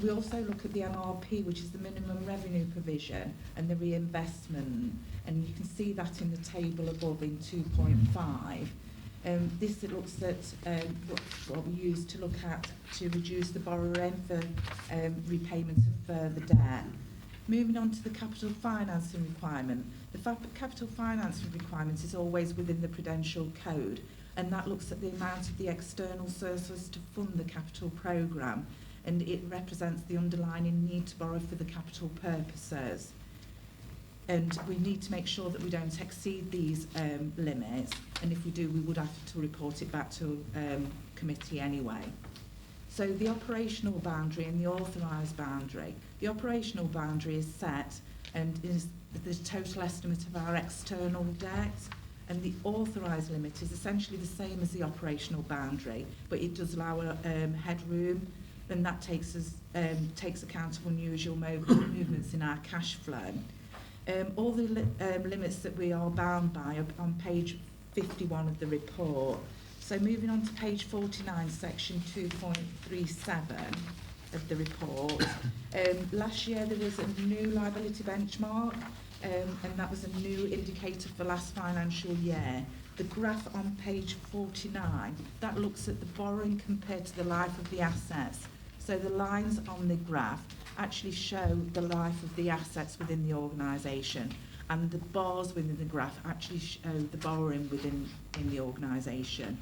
We also look at the MRP, which is the minimum revenue provision, and the reinvestment, and you can see that in the table above in 2.5. This looks at what we use to look at to reduce the borrowing for repayment of further debt. Moving on to the capital financing requirement. The capital financing requirement is always within the Prudential Code, and that looks at the amount of the external surplus to fund the capital programme, and it represents the underlying need to borrow for the capital purposes. And we need to make sure that we don't exceed these limits, and if we do, we would have to report it back to committee anyway. So the operational boundary and the authorised boundary. The operational boundary is set and is the total estimate of our external debt, and the authorised limit is essentially the same as the operational boundary, but it does allow headroom, and that takes account of unusual movements in our cash flow. All the limits that we are bound by are on page 51 of the report. So moving on to page 49, section 2.37 of the report. Last year there was a new liability benchmark, and that was a new indicator for last financial year. The graph on page 49, that looks at the borrowing compared to the life of the assets. So the lines on the graph actually show the life of the assets within the organisation, and the bars within the graph actually show the borrowing within the organisation.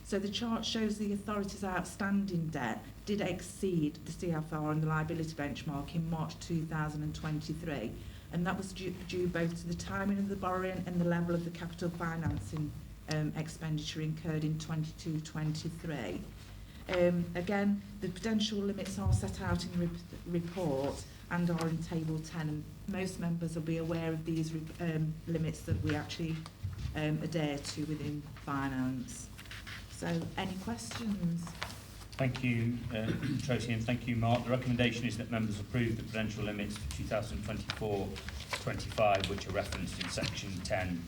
So the chart shows the authority's outstanding debt did exceed the CFR and the liability benchmark in March 2023, and that was due both to the timing of the borrowing and the level of the capital financing expenditure incurred in 22-23. Again, the potential limits are set out in the report and are in table 10, and most members will be aware of these limits that we actually adhere to within finance. So, any questions? Thank you, Tracy, and thank you, Mark. The recommendation is that members approve the prudential limits for 2024-25, which are referenced in section 10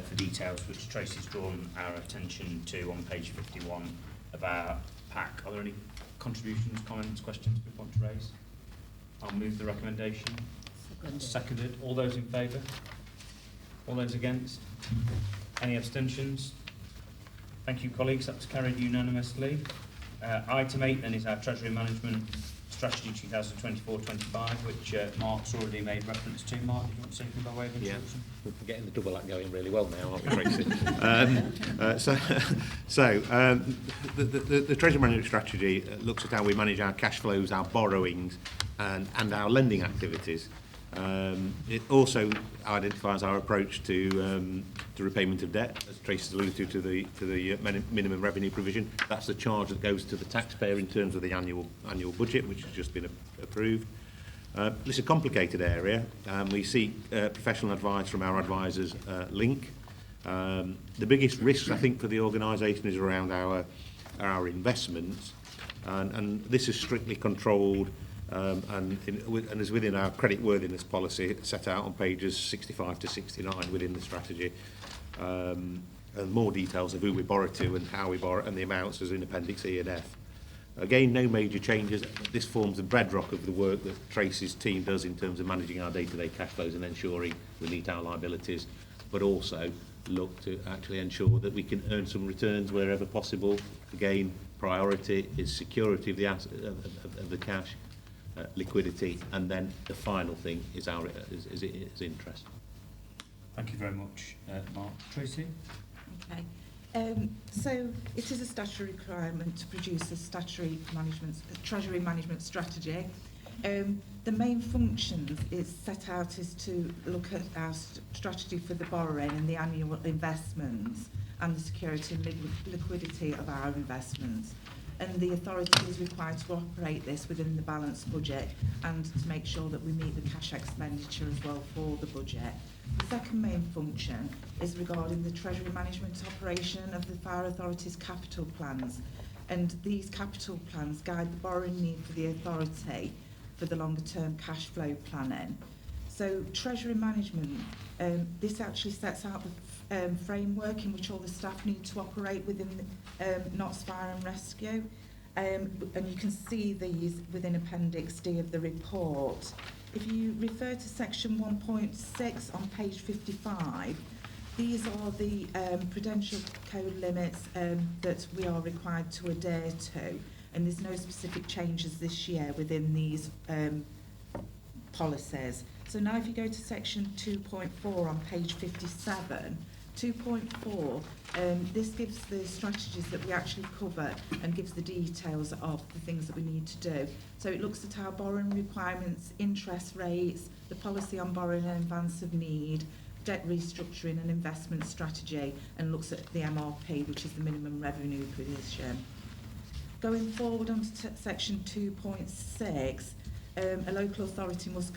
for details, which Tracy's drawn our attention to on page 51 of our pack. Are there any contributions, comments, questions we want to raise? I'll move the recommendation. Seconded. All those in favour? All those against? Any abstentions? Thank you, colleagues. That's carried unanimously. Item 8 then is our Treasury Management Strategy 2024-25, which Mark's already made reference to. Mark, do you want to say anything by way of introduction? We're getting the double act going really well now, aren't we, Tracy? The Treasury Management Strategy looks at how we manage our cash flows, our borrowings, and our lending activities. It also identifies our approach to repayment of debt, as Tracy's alluded to the minimum revenue provision. That's the charge that goes to the taxpayer in terms of the annual budget, which has just been approved. It's a complicated area. We seek professional advice from our advisors, Link. The biggest risks, I think, for the organisation is around our investments, and this is strictly controlled and is within our creditworthiness policy set out on pages 65 to 69 within the strategy. And more details of who we borrow to and how we borrow and the amounts as in Appendix E and F. Again, no major changes. This forms the bedrock of the work that Tracy's team does in terms of managing our day-to-day cash flows and ensuring we meet our liabilities, but also look to actually ensure that we can earn some returns wherever possible. Again, priority is security of the of the cash, liquidity, and then the final thing is interest. Thank you very much, Mark. Tracy? Okay. So it is a statutory requirement to produce a statutory management, treasury management strategy. The main functions is set out is to look at our strategy for the borrowing and the annual investments and the security and liquidity of our investments. And the authority is required to operate this within the balanced budget and to make sure that we meet the cash expenditure as well for the budget. The second main function is regarding the Treasury management operation of the Fire Authority's capital plans. And these capital plans guide the borrowing need for the authority for the longer term cash flow planning. So Treasury management, this actually sets out the framework in which all the staff need to operate within Notts Fire and Rescue. And you can see these within Appendix D of the report. If you refer to section 1.6 on page 55, these are the Prudential code limits that we are required to adhere to, and there's no specific changes this year within these policies. So now if you go to section 2.4 on page 57, 2.4, this gives the strategies that we actually cover and gives the details of the things that we need to do. So it looks at our borrowing requirements, interest rates, the policy on borrowing in advance of need, debt restructuring and investment strategy, and looks at the MRP, which is the minimum revenue position. Going forward on to section 2.6, a local authority must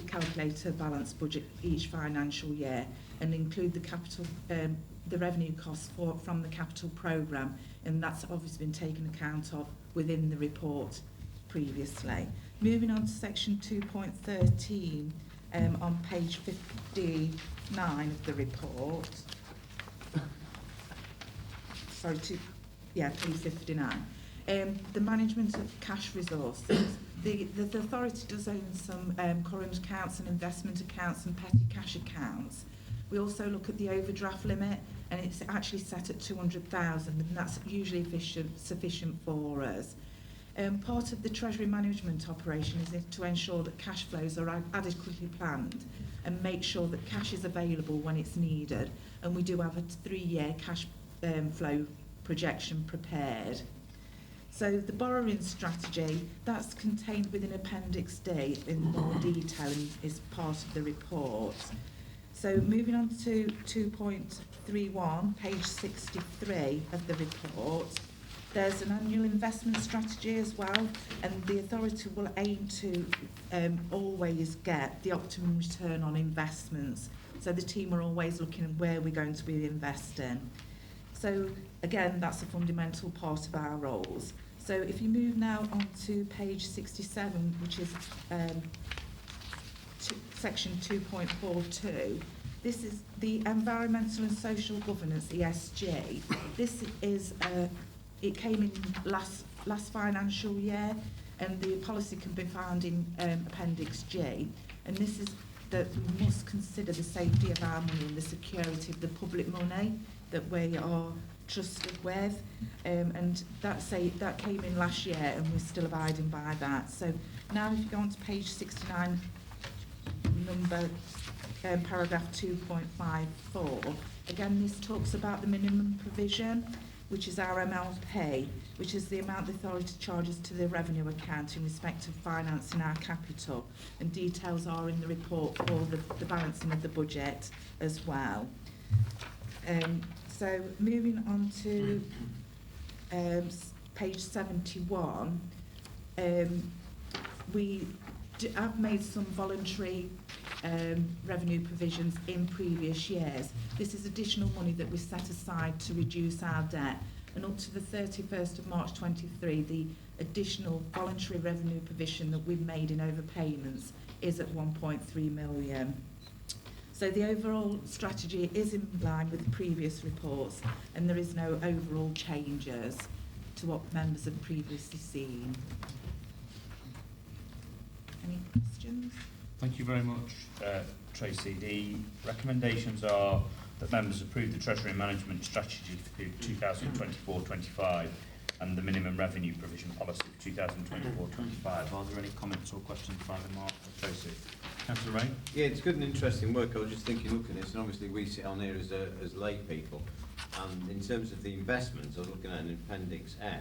calculate a balanced budget each financial year and include the capital, the revenue costs from the capital programme, and that's obviously been taken account of within the report previously. Moving on to section 2.13 on page 59 of the report. Sorry, page 59. The management of cash resources. The authority does own some current accounts and investment accounts and petty cash accounts. We also look at the overdraft limit, and it's actually set at 200,000, and that's usually sufficient for us. Part of the Treasury management operation is to ensure that cash flows are adequately planned and make sure that cash is available when it's needed. And we do have a 3-year cash flow projection prepared. So the borrowing strategy, that's contained within Appendix D in more detail and is part of the report. So moving on to 2.31, page 63 of the report, there's an annual investment strategy as well, and the authority will aim to always get the optimum return on investments. So the team are always looking at where we're going to be investing. So again, that's a fundamental part of our roles. So if you move now on to page 67, which is section 2.42, this is the environmental and social governance, ESG. This is, it came in last financial year, and the policy can be found in Appendix G. And this is that we must consider the safety of our money and the security of the public money that we are trusted with, and that came in last year, and we're still abiding by that. So now if you go on to page 69, paragraph 2.54, again this talks about the minimum provision, which is our MLP, which is the amount the authority charges to the revenue account in respect of financing our capital, and details are in the report for the balancing of the budget as well. So moving on to page 71, we have made some voluntary revenue provisions in previous years. This is additional money that we set aside to reduce our debt, and up to the 31st of March 23, the additional voluntary revenue provision that we've made in overpayments is at 1.3 million. So the overall strategy is in line with the previous reports, and there is no overall changes to what members have previously seen. Any questions? Thank you very much, Tracy. The recommendations are that members approve the Treasury Management Strategy for 2024-25 and the minimum revenue provision policy for 2024-25. Are there any comments or questions by the Mark or Tracy? Councillor Ray? Yeah, it's good and interesting work. I was just thinking, looking at this, and obviously we sit on here as lay people, And in terms of the investments, I was looking at an Appendix F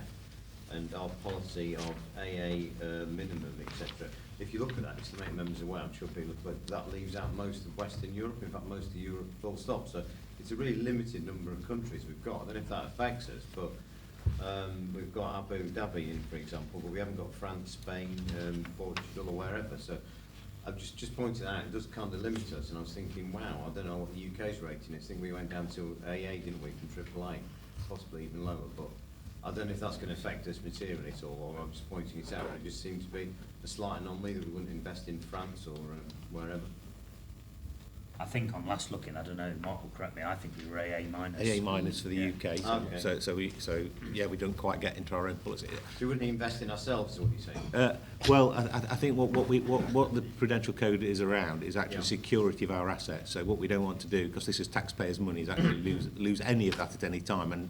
and our policy of AA minimum, etc. If you look at that, just to make members aware, I'm sure people have looked, that leaves out most of Western Europe, in fact most of Europe full stop. So it's a really limited number of countries we've got. I don't know if that affects us, but we've got Abu Dhabi in, for example, but we haven't got France, Spain, Portugal or wherever. So I've just pointed out, it does kind of limit us, and I was thinking, wow, I don't know what the UK's rating is. I think we went down to AA, didn't we, from AAA, possibly even lower, but I don't know if that's going to affect us materially at all, or I'm just pointing it out. It just seems to be a slight anomaly that we wouldn't invest in France or wherever. I think on last looking, I don't know, Mark will correct me, I think we were AA minus. AA minus for the UK. So, Okay. we don't quite get into our own policy. So we wouldn't invest in ourselves, is what you're saying? Well, I think what the Prudential Code is around is actually Yeah. security of our assets. So what we don't want to do, because this is taxpayers' money, is actually lose any of that at any time. And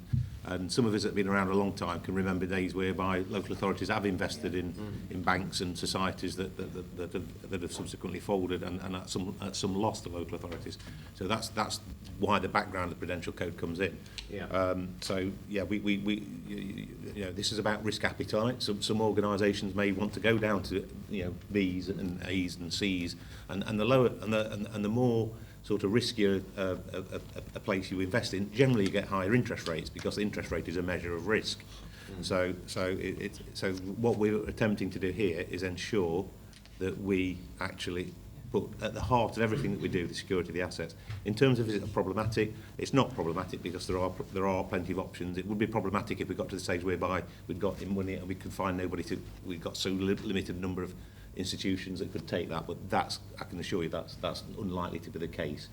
some of us that have been around a long time can remember days whereby local authorities have invested in banks and societies that have subsequently folded and at some loss to local authorities. So that's why the background of the Prudential Code comes in. Yeah. We this is about risk appetite. Some organisations may want to go down to Bs and As and Cs, and the lower and the more sort of riskier a place you invest in, generally you get higher interest rates because the interest rate is a measure of risk. So what we're attempting to do here is ensure that we actually put at the heart of everything that we do the security of the assets. In terms of is it problematic, it's not problematic because there are plenty of options. It would be problematic if we got to the stage whereby we'd got in money and we could find nobody to. We've got so limited number of institutions that could take that, but I can assure you that's unlikely to be the case.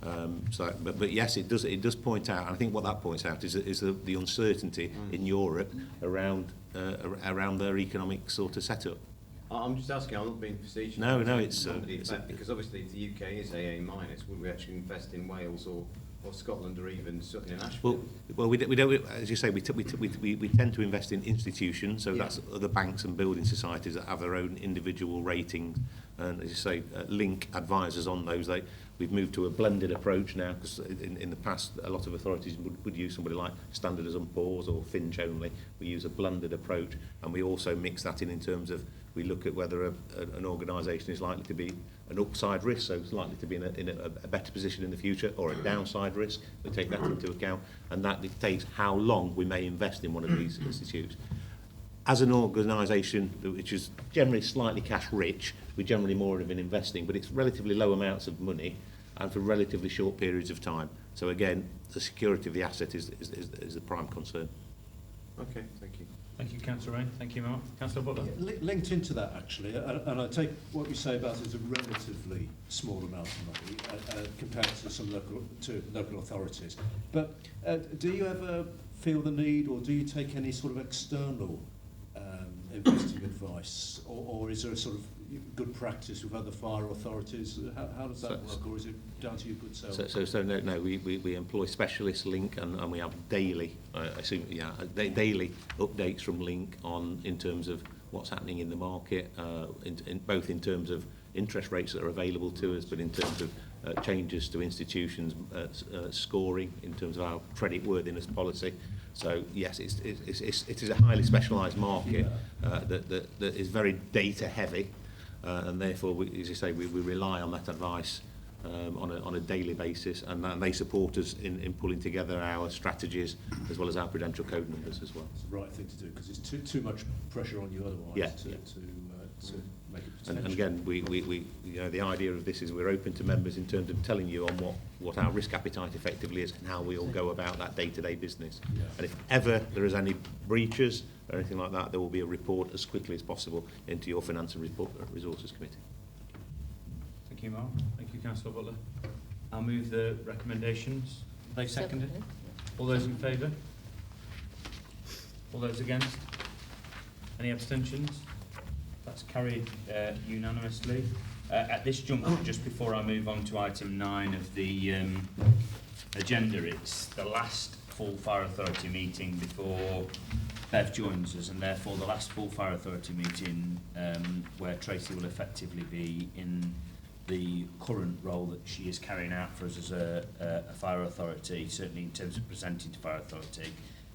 But yes, it does point out, and I think what that points out is the uncertainty in Europe around their economic sort of setup. I'm just asking, I'm not being facetious. No, it's because obviously if the UK is AA minus, would we actually invest in Wales or Scotland or even Sutton and Ashfield? Well, we don't. As you say, we tend to invest in institutions, so that's other banks and building societies that have their own individual ratings, and as you say, link advisors on those. We've moved to a blended approach now because in the past a lot of authorities would use somebody like Standard & Poor's or Finch only. We use a blended approach, and we also mix that in terms of we look at whether an organisation is likely to be an upside risk, so it's likely to be in a better position in the future, or a downside risk. We take that into account, and that dictates how long we may invest in one of these institutes. As an organisation which is generally slightly cash rich, we're generally more of an investing, but it's relatively low amounts of money and for relatively short periods of time. So again, the security of the asset is the prime concern. Okay, thank you. Thank you, Councillor Rain. Thank you, Mark. Councillor Butler. Linked into that, actually, and I take what you say about it as a relatively small amount of money compared to some local authorities. But do you ever feel the need, or do you take any sort of external investing advice, or is there a sort of good practice with other fire authorities? How does that work, or is it down to your good self? No, we employ specialist Link, and we have daily, daily updates from Link in terms of what's happening in the market, both in terms of interest rates that are available to us, but in terms of changes to institutions scoring, in terms of our credit worthiness policy. So yes, it is a highly specialised market that is very data heavy, and therefore, as you say, we rely on that advice on a daily basis, and they support us in pulling together our strategies as well as our Prudential Code numbers as well. It's the right thing to do because it's too much pressure on you otherwise to make it potential. And again, we the idea of this is we're open to members in terms of telling you on what our risk appetite effectively is and how we all go about that day-to-day business. Yeah. And if ever there is any breaches or anything like that, there will be a report as quickly as possible into your Finance and Resources Committee. Thank you, Mark. Thank you, Councillor Butler. I'll move the recommendations. Are they seconded? All those in favour? All those against? Any abstentions? That's carried unanimously. At this juncture, just before I move on to item 9 of the agenda, it's the last full Fire Authority meeting before Bev joins us, and therefore the last full Fire Authority meeting where Tracy will effectively be in the current role that she is carrying out for us as a fire authority, certainly in terms of presenting to fire authority,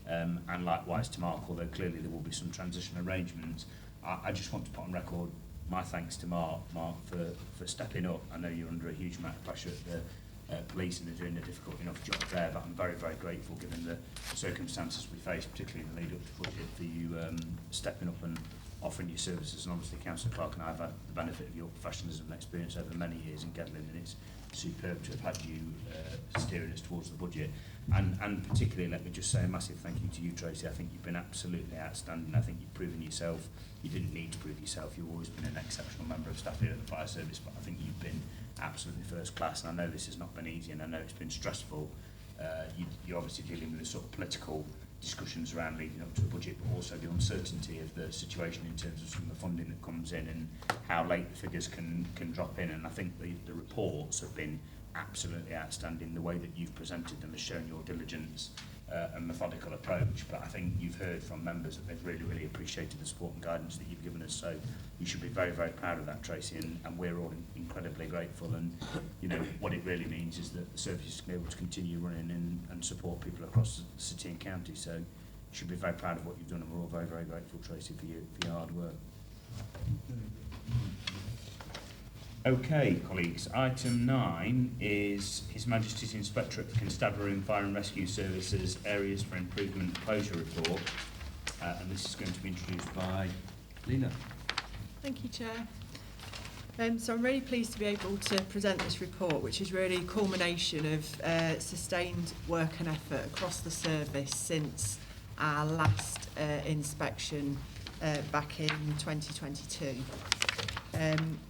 and likewise to Mark, although clearly there will be some transition arrangements. I just want to put on record my thanks to Mark for stepping up. I know you're under a huge amount of pressure at the police and are doing a difficult enough job there, but I'm very, very grateful given the circumstances we face, particularly in the lead up to budget, for you stepping up and offering your services. And obviously Councillor Clark and I have had the benefit of your professionalism and experience over many years in Gedling, and it's superb to have had you steering us towards the budget. And particularly, let me just say a massive thank you to you, Tracy. I think you've been absolutely outstanding. I think you've proven yourself. You didn't need to prove yourself. You've always been an exceptional member of staff here at the fire service, but I think you've been absolutely first class. And I know this has not been easy, and I know it's been stressful. You're obviously dealing with the sort of political discussions around leading up to a budget, but also the uncertainty of the situation in terms of some of the funding that comes in and how late the figures can drop in. And I think the reports have been absolutely outstanding. The way that you've presented them has shown your diligence and methodical approach, but I think you've heard from members that they've really, really appreciated the support and guidance that you've given us, so you should be very, very proud of that, Tracy, and we're all incredibly grateful. And you know what it really means is that the service is able to continue running and support people across the city and county, so you should be very proud of what you've done, and we're all very, very grateful, Tracy, for your hard work. Okay, colleagues, item 9 is His Majesty's Inspectorate for Constabulary and Fire and Rescue Services Areas for Improvement Closure Report, and this is going to be introduced by Lena. Thank you, Chair. So I'm really pleased to be able to present this report, which is really a culmination of sustained work and effort across the service since our last inspection back in 2022.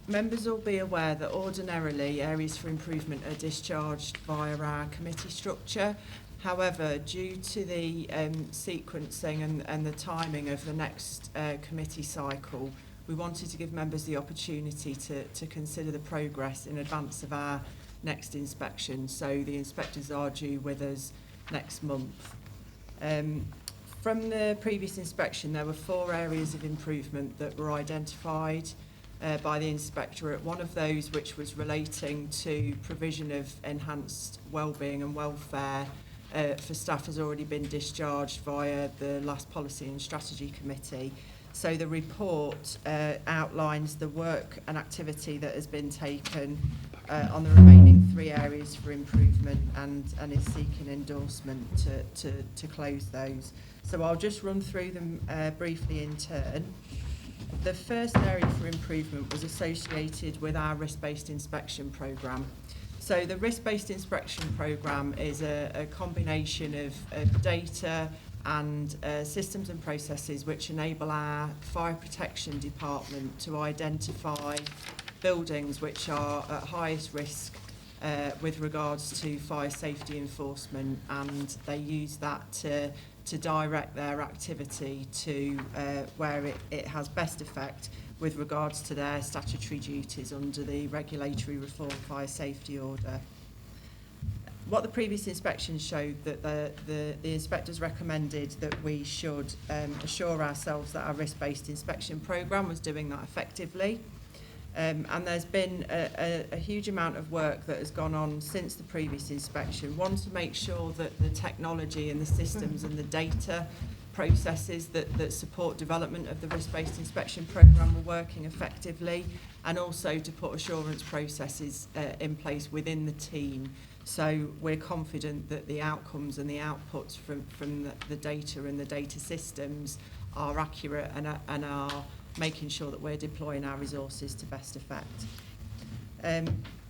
Members will be aware that ordinarily areas for improvement are discharged via our committee structure. However, due to the sequencing and the timing of the next committee cycle, we wanted to give members the opportunity to consider the progress in advance of our next inspection. So the inspectors are due with us next month. From the previous inspection, there were 4 areas of improvement that were identified by the Inspectorate. One of those, which was relating to provision of enhanced wellbeing and welfare for staff, has already been discharged via the last Policy and Strategy Committee. So the report outlines the work and activity that has been taken on the remaining 3 areas for improvement and is seeking endorsement to close those. So I'll just run through them briefly in turn. The first area for improvement was associated with our risk-based inspection programme. So the risk-based inspection programme is a combination of data and systems and processes which enable our fire protection department to identify buildings which are at highest risk with regards to fire safety enforcement, and they use that to direct their activity to where it has best effect with regards to their statutory duties under the Regulatory Reform Fire Safety Order. What the previous inspection showed, that the inspectors recommended that we should assure ourselves that our risk-based inspection programme was doing that effectively. And there's been a huge amount of work that has gone on since the previous inspection. One, to make sure that the technology and the systems and the data processes that support development of the risk-based inspection programme were working effectively, and also to put assurance processes in place within the team. So we're confident that the outcomes and the outputs from the data and the data systems are accurate and are making sure that we're deploying our resources to best effect.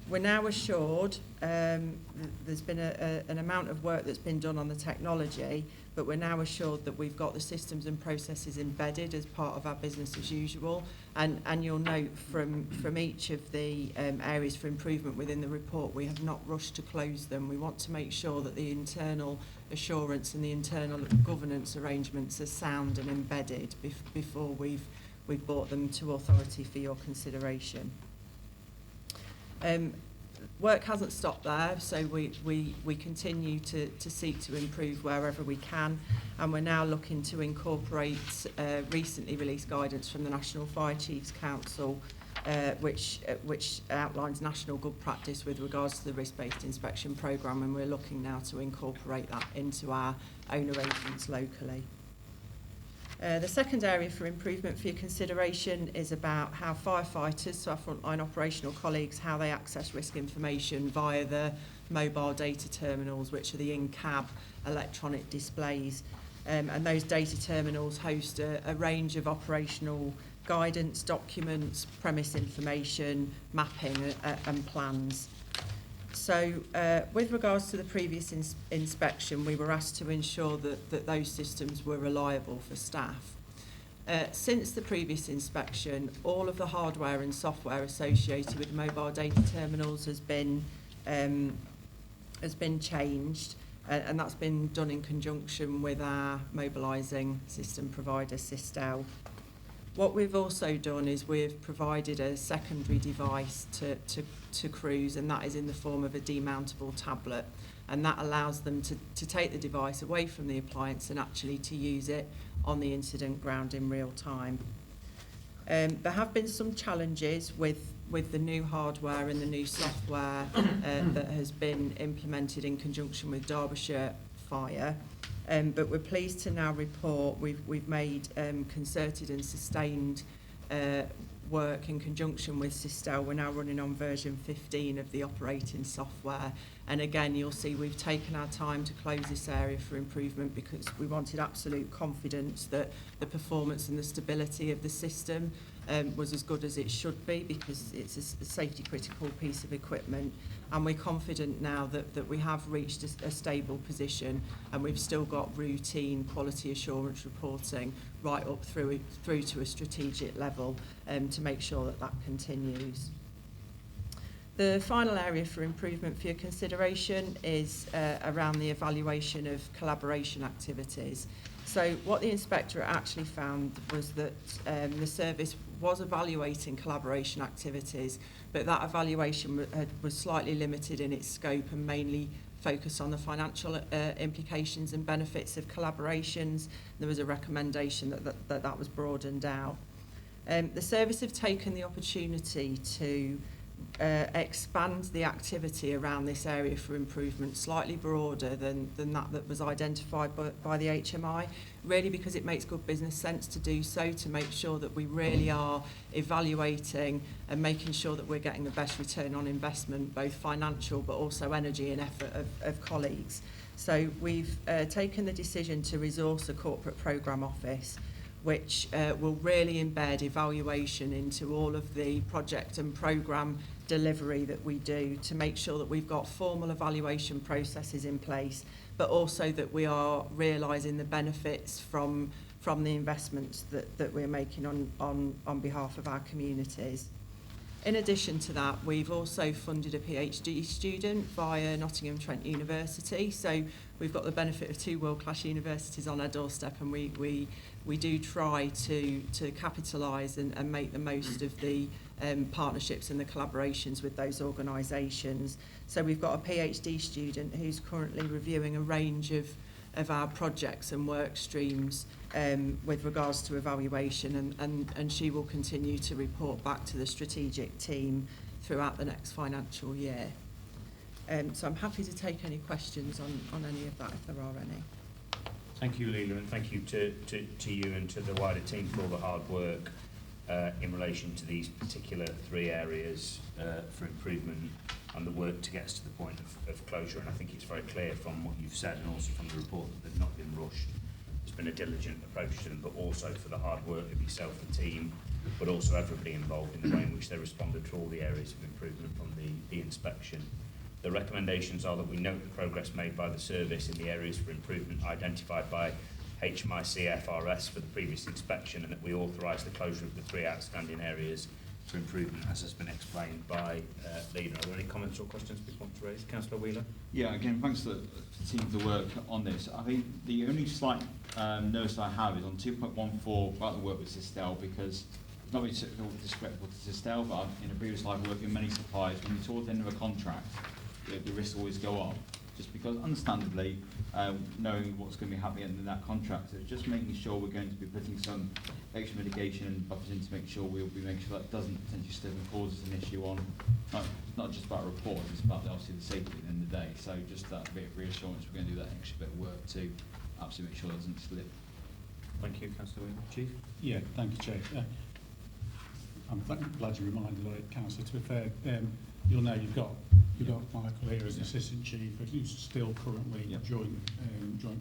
We're now assured, there's been an amount of work that's been done on the technology, but we're now assured that we've got the systems and processes embedded as part of our business as usual. And you'll note from each of the areas for improvement within the report, we have not rushed to close them. We want to make sure that the internal assurance and the internal governance arrangements are sound and embedded before we've brought them to authority for your consideration. Work hasn't stopped there, so we continue to seek to improve wherever we can, and we're now looking to incorporate recently released guidance from the National Fire Chiefs Council which outlines national good practice with regards to the risk-based inspection programme, and we're looking now to incorporate that into our own arrangements locally. The second area for improvement for your consideration is about how firefighters, so our frontline operational colleagues, how they access risk information via the mobile data terminals, which are the in-cab electronic displays. And those data terminals host a range of operational guidance, documents, premise information, mapping and plans. So with regards to the previous inspection, we were asked to ensure that those systems were reliable for staff. Since the previous inspection, all of the hardware and software associated with mobile data terminals has been changed, and that's been done in conjunction with our mobilising system provider, Sistel. What we've also done is we've provided a secondary device to crews, and that is in the form of a demountable tablet, and that allows them to take the device away from the appliance and actually to use it on the incident ground in real time. There have been some challenges with the new hardware and the new software that has been implemented in conjunction with Derbyshire Fire. But we're pleased to now report we've made concerted and sustained work in conjunction with Sistel. We're now running on version 15 of the operating software, and again you'll see we've taken our time to close this area for improvement because we wanted absolute confidence that the performance and the stability of the system was as good as it should be, because it's a safety critical piece of equipment, and we're confident now that we have reached a stable position, and we've still got routine quality assurance reporting right up through to a strategic level to make sure that continues. The final area for improvement for your consideration is around the evaluation of collaboration activities. So what the Inspectorate actually found was that the service was evaluating collaboration activities, but that evaluation was slightly limited in its scope and mainly focused on the financial implications and benefits of collaborations. There was a recommendation that was broadened out. The service have taken the opportunity to expand the activity around this area for improvement slightly broader than that was identified by the HMI, really because it makes good business sense to do so, to make sure that we really are evaluating and making sure that we're getting the best return on investment, both financial but also energy and effort of colleagues. So we've taken the decision to resource a corporate programme office which will really embed evaluation into all of the project and programme delivery that we do, to make sure that we've got formal evaluation processes in place, but also that we are realising the benefits from the investments that we're making on behalf of our communities. In addition to that, we've also funded a PhD student via Nottingham Trent University. So we've got the benefit of two world-class universities on our doorstep, and we do try to capitalise and make the most of the partnerships and the collaborations with those organisations. So we've got a PhD student who's currently reviewing a range of our projects and work streams with regards to evaluation, and she will continue to report back to the strategic team throughout the next financial year. So I'm happy to take any questions on any of that if there are any. Thank you, Leila, and thank you to you and to the wider team for all the hard work in relation to these particular three areas for improvement and the work to get us to the point of closure. And I think it's very clear from what you've said and also from the report that they've not been rushed. There's been a diligent approach to them, but also for the hard work of yourself, the team, but also everybody involved in the way in which they responded to all the areas of improvement from the inspection. The recommendations are that we note the progress made by the service in the areas for improvement identified by HMICFRS for the previous inspection, and that we authorise the closure of the three outstanding areas for improvement, as has been explained by Leila. Are there any comments or questions we want to raise? Councillor Wheeler? Yeah, again, thanks to the team for the work on this. I think the only slight notice I have is on 2.14 about the work with Sistel, because it's not really disrespectful to Sistel, but in a previous life working with many suppliers, when you're towards the end of a contract, the risks always go up. just because understandably, knowing what's going to be happening in that contract, it's just making sure we're going to be putting some extra mitigation buffers in to make sure we'll be making sure that doesn't potentially slip and cause us an issue on, not just about reports, it's about obviously the safety at the end of the day. So just that bit of reassurance, we're going to do that extra bit of work to absolutely make sure it doesn't slip. Thank you, Councillor Chief. Yeah, thank you, Chair. I'm glad you reminded it, Councillor. To be fair, you'll know you've got Michael here as Assistant Chief, who's still currently joint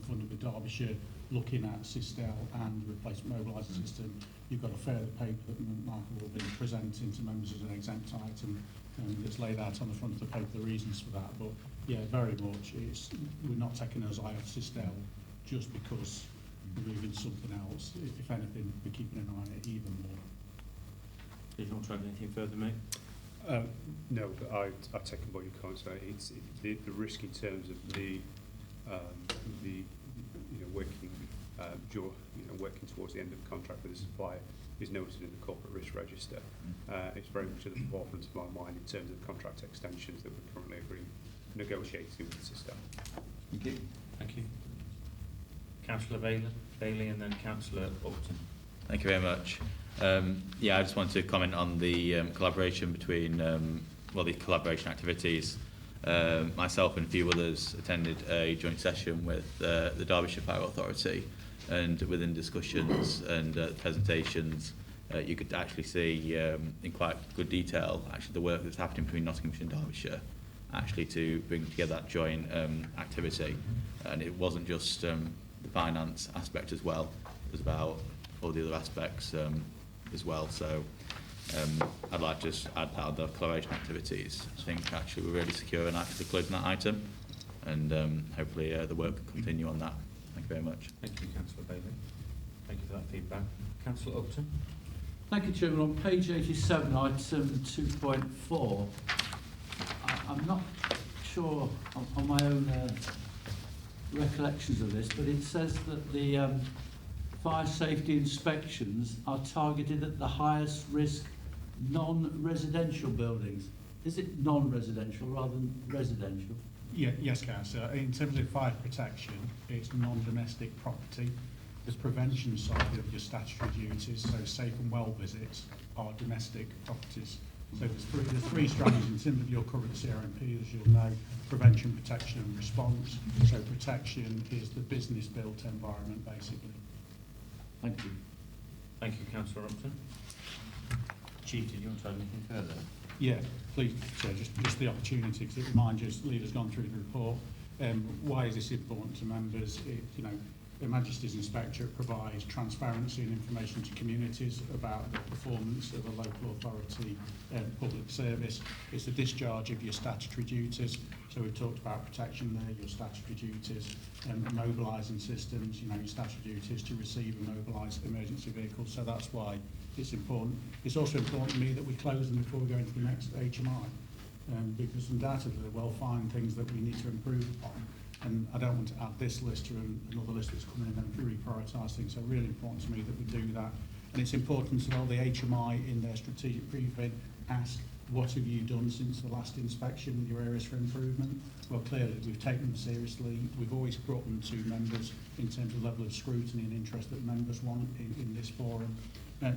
funded with Derbyshire, looking at Sistel and replacement mobiliser system. You've got a further paper that Michael will be presenting to members as an exempt item that's laid out on the front of the paper, the reasons for that. But yeah, very much, we're not taking those eye off Sistel just because we're moving something else. If anything, we're keeping an eye on it even more. Did you want to add anything further, mate? No, but I take on board your comments. It's the risk in terms of the working towards the end of the contract with the supplier is noted in the corporate risk register. It's very much at the forefront of my mind in terms of contract extensions that we're currently negotiating with the system. Thank you. Thank you. Councillor Bailey and then Councillor Upton. Thank you very much. I just wanted to comment on the collaboration between, the collaboration activities. Myself and a few others attended a joint session with the Derbyshire Power Authority, and within discussions and presentations, you could actually see in quite good detail actually the work that's happening between Nottinghamshire and Derbyshire, actually to bring together that joint activity. And it wasn't just the finance aspect as well, it was about all the other aspects as well. So I'd like to just add that the collaboration activities, I think actually we're really secure and actually closing that item, and hopefully the work will continue on that. Thank you very much. Thank you, Councillor Bailey. Thank you for that feedback. Councillor Upton. Thank you, Chairman. On page 87, item 2.4, I'm not sure on my own recollections of this, but it says that the fire safety inspections are targeted at the highest risk non-residential buildings. Is it non-residential rather than residential? Yeah, yes, Councillor. In terms of fire protection, it's non-domestic property. There's prevention side of your statutory duties, so safe and well visits are domestic properties. So there's three strands in terms of your current CRMP, as you'll know: prevention, protection and response. So protection is the business-built environment, basically. Thank you. Thank you, Councillor Upton. Chief, did you want to add anything further? Yeah, please, Chair, just the opportunity, because it reminds you, as Leader's gone through the report, why is this important to members? The Majesty's Inspectorate provides transparency and information to communities about the performance of a local authority public service. It's the discharge of your statutory duties. So we've talked about protection there, your statutory duties, mobilising systems, your statutory duties to receive and mobilise emergency vehicles. So that's why it's important. It's also important to me that we close them before we go into the next HMI, because undoubtedly there will find things that we need to improve upon. And I don't want to add this list to another list that's coming in and reprioritise things. So really important to me that we do that. And it's important as well, the HMI in their strategic briefing ask, what have you done since the last inspection, your areas for improvement? Well, clearly we've taken them seriously. We've always brought them to members in terms of level of scrutiny and interest that members want in this forum.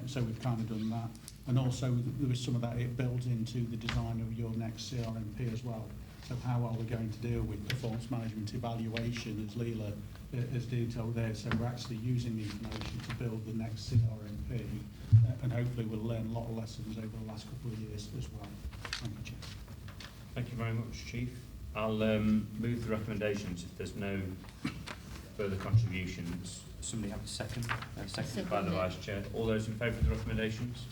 So we've kind of done that. And also there was some of that, it builds into the design of your next CRMP as well. So how are we going to deal with performance management evaluation, as Leela has detailed there? So we're actually using the information to build the next CRMP, and hopefully we'll learn a lot of lessons over the last couple of years as well. Thank you, Chair. Thank you very much, Chief. I'll move the recommendations if there's no further contributions. Somebody have a second? Seconded by the Vice Chair. All those in favour of the recommendations?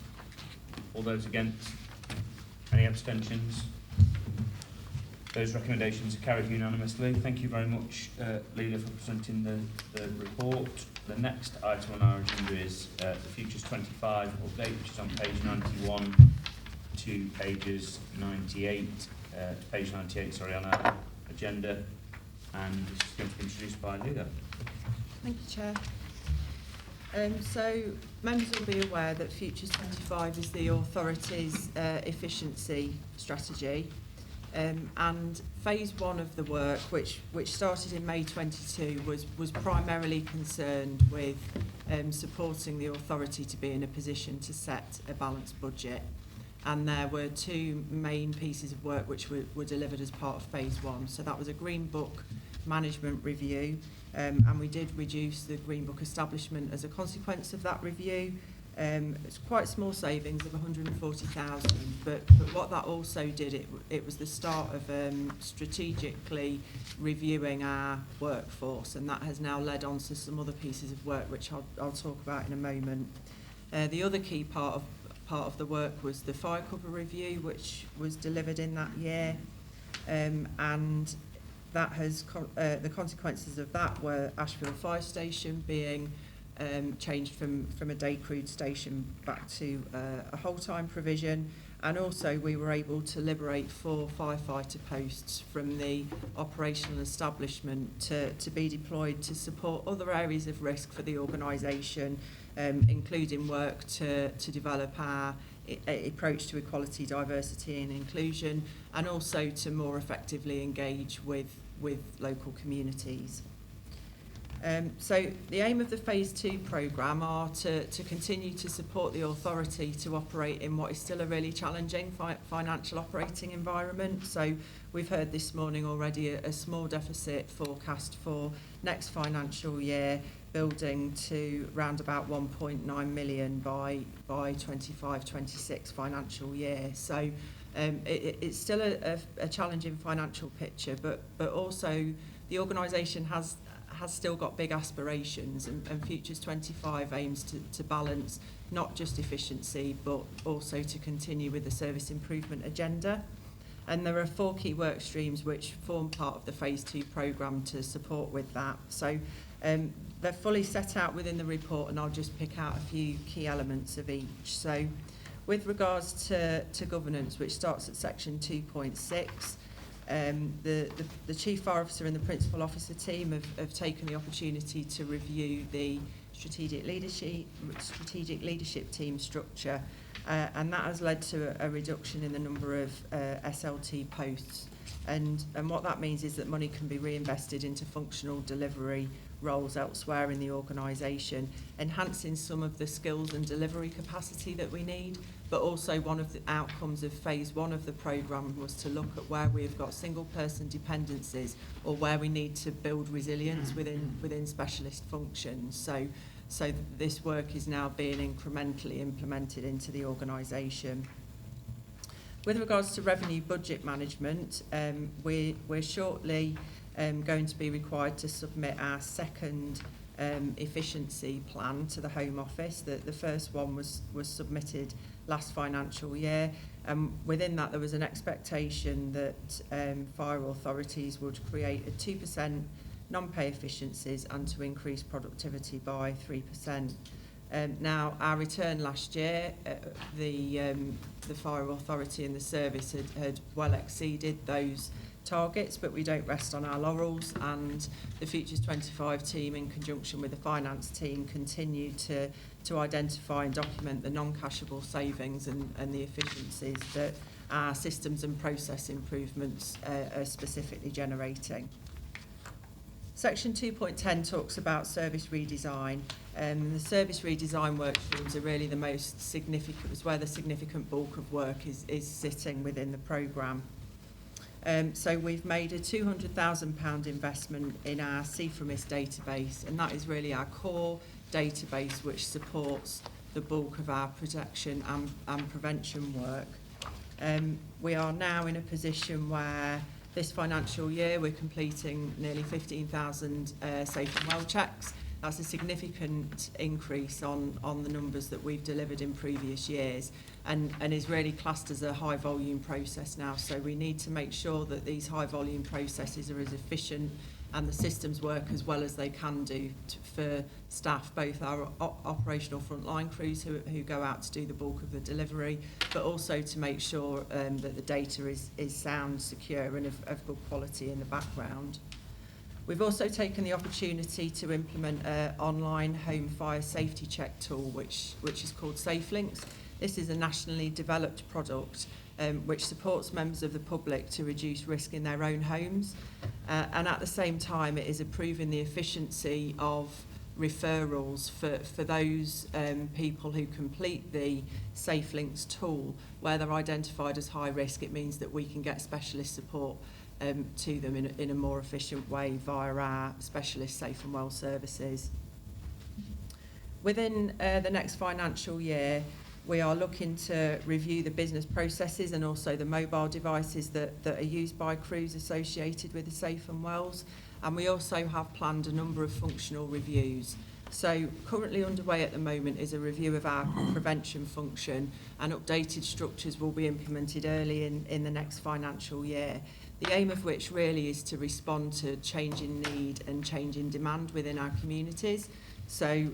All those against? Any abstentions? Those recommendations are carried unanimously. Thank you very much, Leila, for presenting the report. The next item on our agenda is the Futures 25 update, which is on page 91 to pages 98, page 98, sorry, on our agenda. And this is going to be introduced by Leila. Thank you, Chair. So members will be aware that Futures 25 is the authority's efficiency strategy. And phase one of the work, which started in May 22, was primarily concerned with supporting the authority to be in a position to set a balanced budget. And there were two main pieces of work which were delivered as part of phase one. So that was a Green Book management review, and we did reduce the Green Book establishment as a consequence of that review. It's quite small savings of 140,000, but what that also did, it was the start of strategically reviewing our workforce, and that has now led on to some other pieces of work which I'll talk about in a moment. The other key part of the work was the fire cover review, which was delivered in that year, and that has the consequences of that were Ashfield Fire Station being changed from a day crewed station back to a whole-time provision, and also we were able to liberate 4 firefighter posts from the operational establishment to be deployed to support other areas of risk for the organisation, including work to develop our approach to equality, diversity and inclusion, and also to more effectively engage with local communities. So the aim of the Phase 2 programme are to continue to support the authority to operate in what is still a really challenging financial operating environment. So we've heard this morning already a small deficit forecast for next financial year, building to round about 1.9 million by 25-26 financial year. So it's still a challenging financial picture, but also the organisation has still got big aspirations, and Futures 25 aims to balance not just efficiency but also to continue with the service improvement agenda. And there are 4 key work streams which form part of the Phase 2 programme to support with that. So they're fully set out within the report, and I'll just pick out a few key elements of each. So with regards to governance, which starts at section 2.6, the Chief Fire Officer and the Principal Officer team have taken the opportunity to review the strategic leadership team structure, and that has led to a reduction in the number of SLT posts. And what that means is that money can be reinvested into functional delivery roles elsewhere in the organisation, enhancing some of the skills and delivery capacity that we need. But also one of the outcomes of phase 1 of the programme was to look at where we've got single person dependencies or where we need to build resilience within specialist functions. So this work is now being incrementally implemented into the organisation. With regards to revenue budget management, we're shortly going to be required to submit our second efficiency plan to the Home Office. The first one was submitted last financial year, and within that there was an expectation that fire authorities would create a 2% non-pay efficiencies and to increase productivity by 3%. Now, our return last year, the fire authority and the service had well exceeded those targets, but we don't rest on our laurels, and the Futures 25 team in conjunction with the finance team continue to identify and document the non-cashable savings and the efficiencies that our systems and process improvements are specifically generating. Section 2.10 talks about service redesign. The service redesign work streams are really the most significant, it's where the significant bulk of work is sitting within the programme. So we've made a £200,000 investment in our CFRMIS database, and that is really our core database which supports the bulk of our protection and prevention work. We are now in a position where this financial year we're completing nearly 15,000 safe and well checks. That's a significant increase on the numbers that we've delivered in previous years, and is really classed as a high volume process now. So we need to make sure that these high volume processes are as efficient and the systems work as well as they can do for staff, both our operational frontline crews who go out to do the bulk of the delivery, but also to make sure that the data is sound, secure and of good quality in the background. We've also taken the opportunity to implement an online home fire safety check tool, which is called SafeLinks. This is a nationally developed product which supports members of the public to reduce risk in their own homes. And at the same time, it is improving the efficiency of referrals for those people who complete the Safe Links tool. Where they're identified as high risk, it means that we can get specialist support to them in a more efficient way via our specialist Safe and Well services. Within the next financial year, we are looking to review the business processes and also the mobile devices that are used by crews associated with the Safe and Wells. And we also have planned a number of functional reviews. So currently underway at the moment is a review of our prevention function, and updated structures will be implemented early in the next financial year. The aim of which really is to respond to changing need and changing demand within our communities. So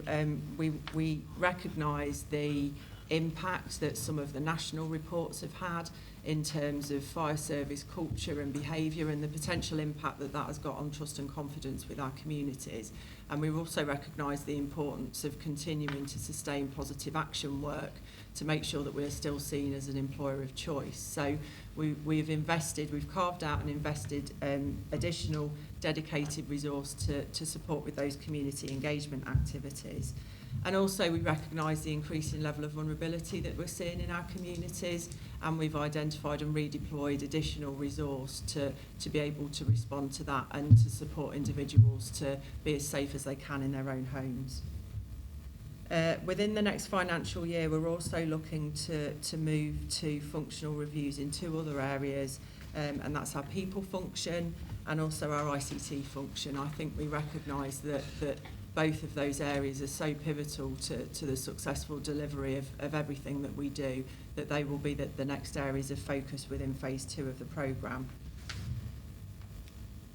we recognise the impact that some of the national reports have had in terms of fire service culture and behaviour, and the potential impact that has got on trust and confidence with our communities. And we also recognise the importance of continuing to sustain positive action work to make sure that we're still seen as an employer of choice. So we've carved out and invested additional dedicated resource to support with those community engagement activities. And also we recognise the increasing level of vulnerability that we're seeing in our communities, and we've identified and redeployed additional resource to be able to respond to that and to support individuals to be as safe as they can in their own homes. Within the next financial year, we're also looking to move to functional reviews in two other areas, and that's our people function and also our ICT function. I think we recognise that both of those areas are so pivotal to the successful delivery of everything that we do, that they will be the next areas of focus within phase 2 of the programme.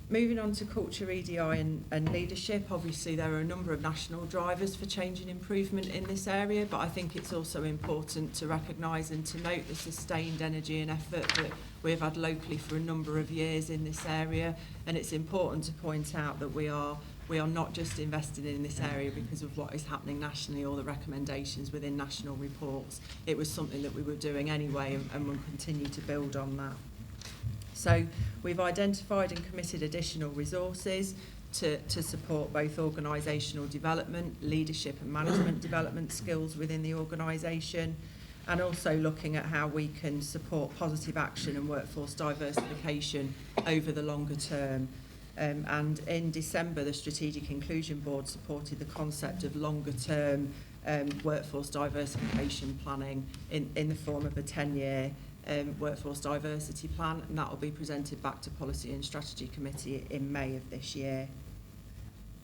Moving on to culture, EDI and leadership, obviously there are a number of national drivers for change and improvement in this area, but I think it's also important to recognise and to note the sustained energy and effort that we've had locally for a number of years in this area. And it's important to point out that we are not just invested in this area because of what is happening nationally or the recommendations within national reports. It was something that we were doing anyway, and we'll continue to build on that. So we've identified and committed additional resources to support both organisational development, leadership and management development skills within the organisation, and also looking at how we can support positive action and workforce diversification over the longer term. And in December, the Strategic Inclusion Board supported the concept of longer-term workforce diversification planning in the form of a 10-year workforce diversity plan, and that will be presented back to Policy and Strategy Committee in May of this year.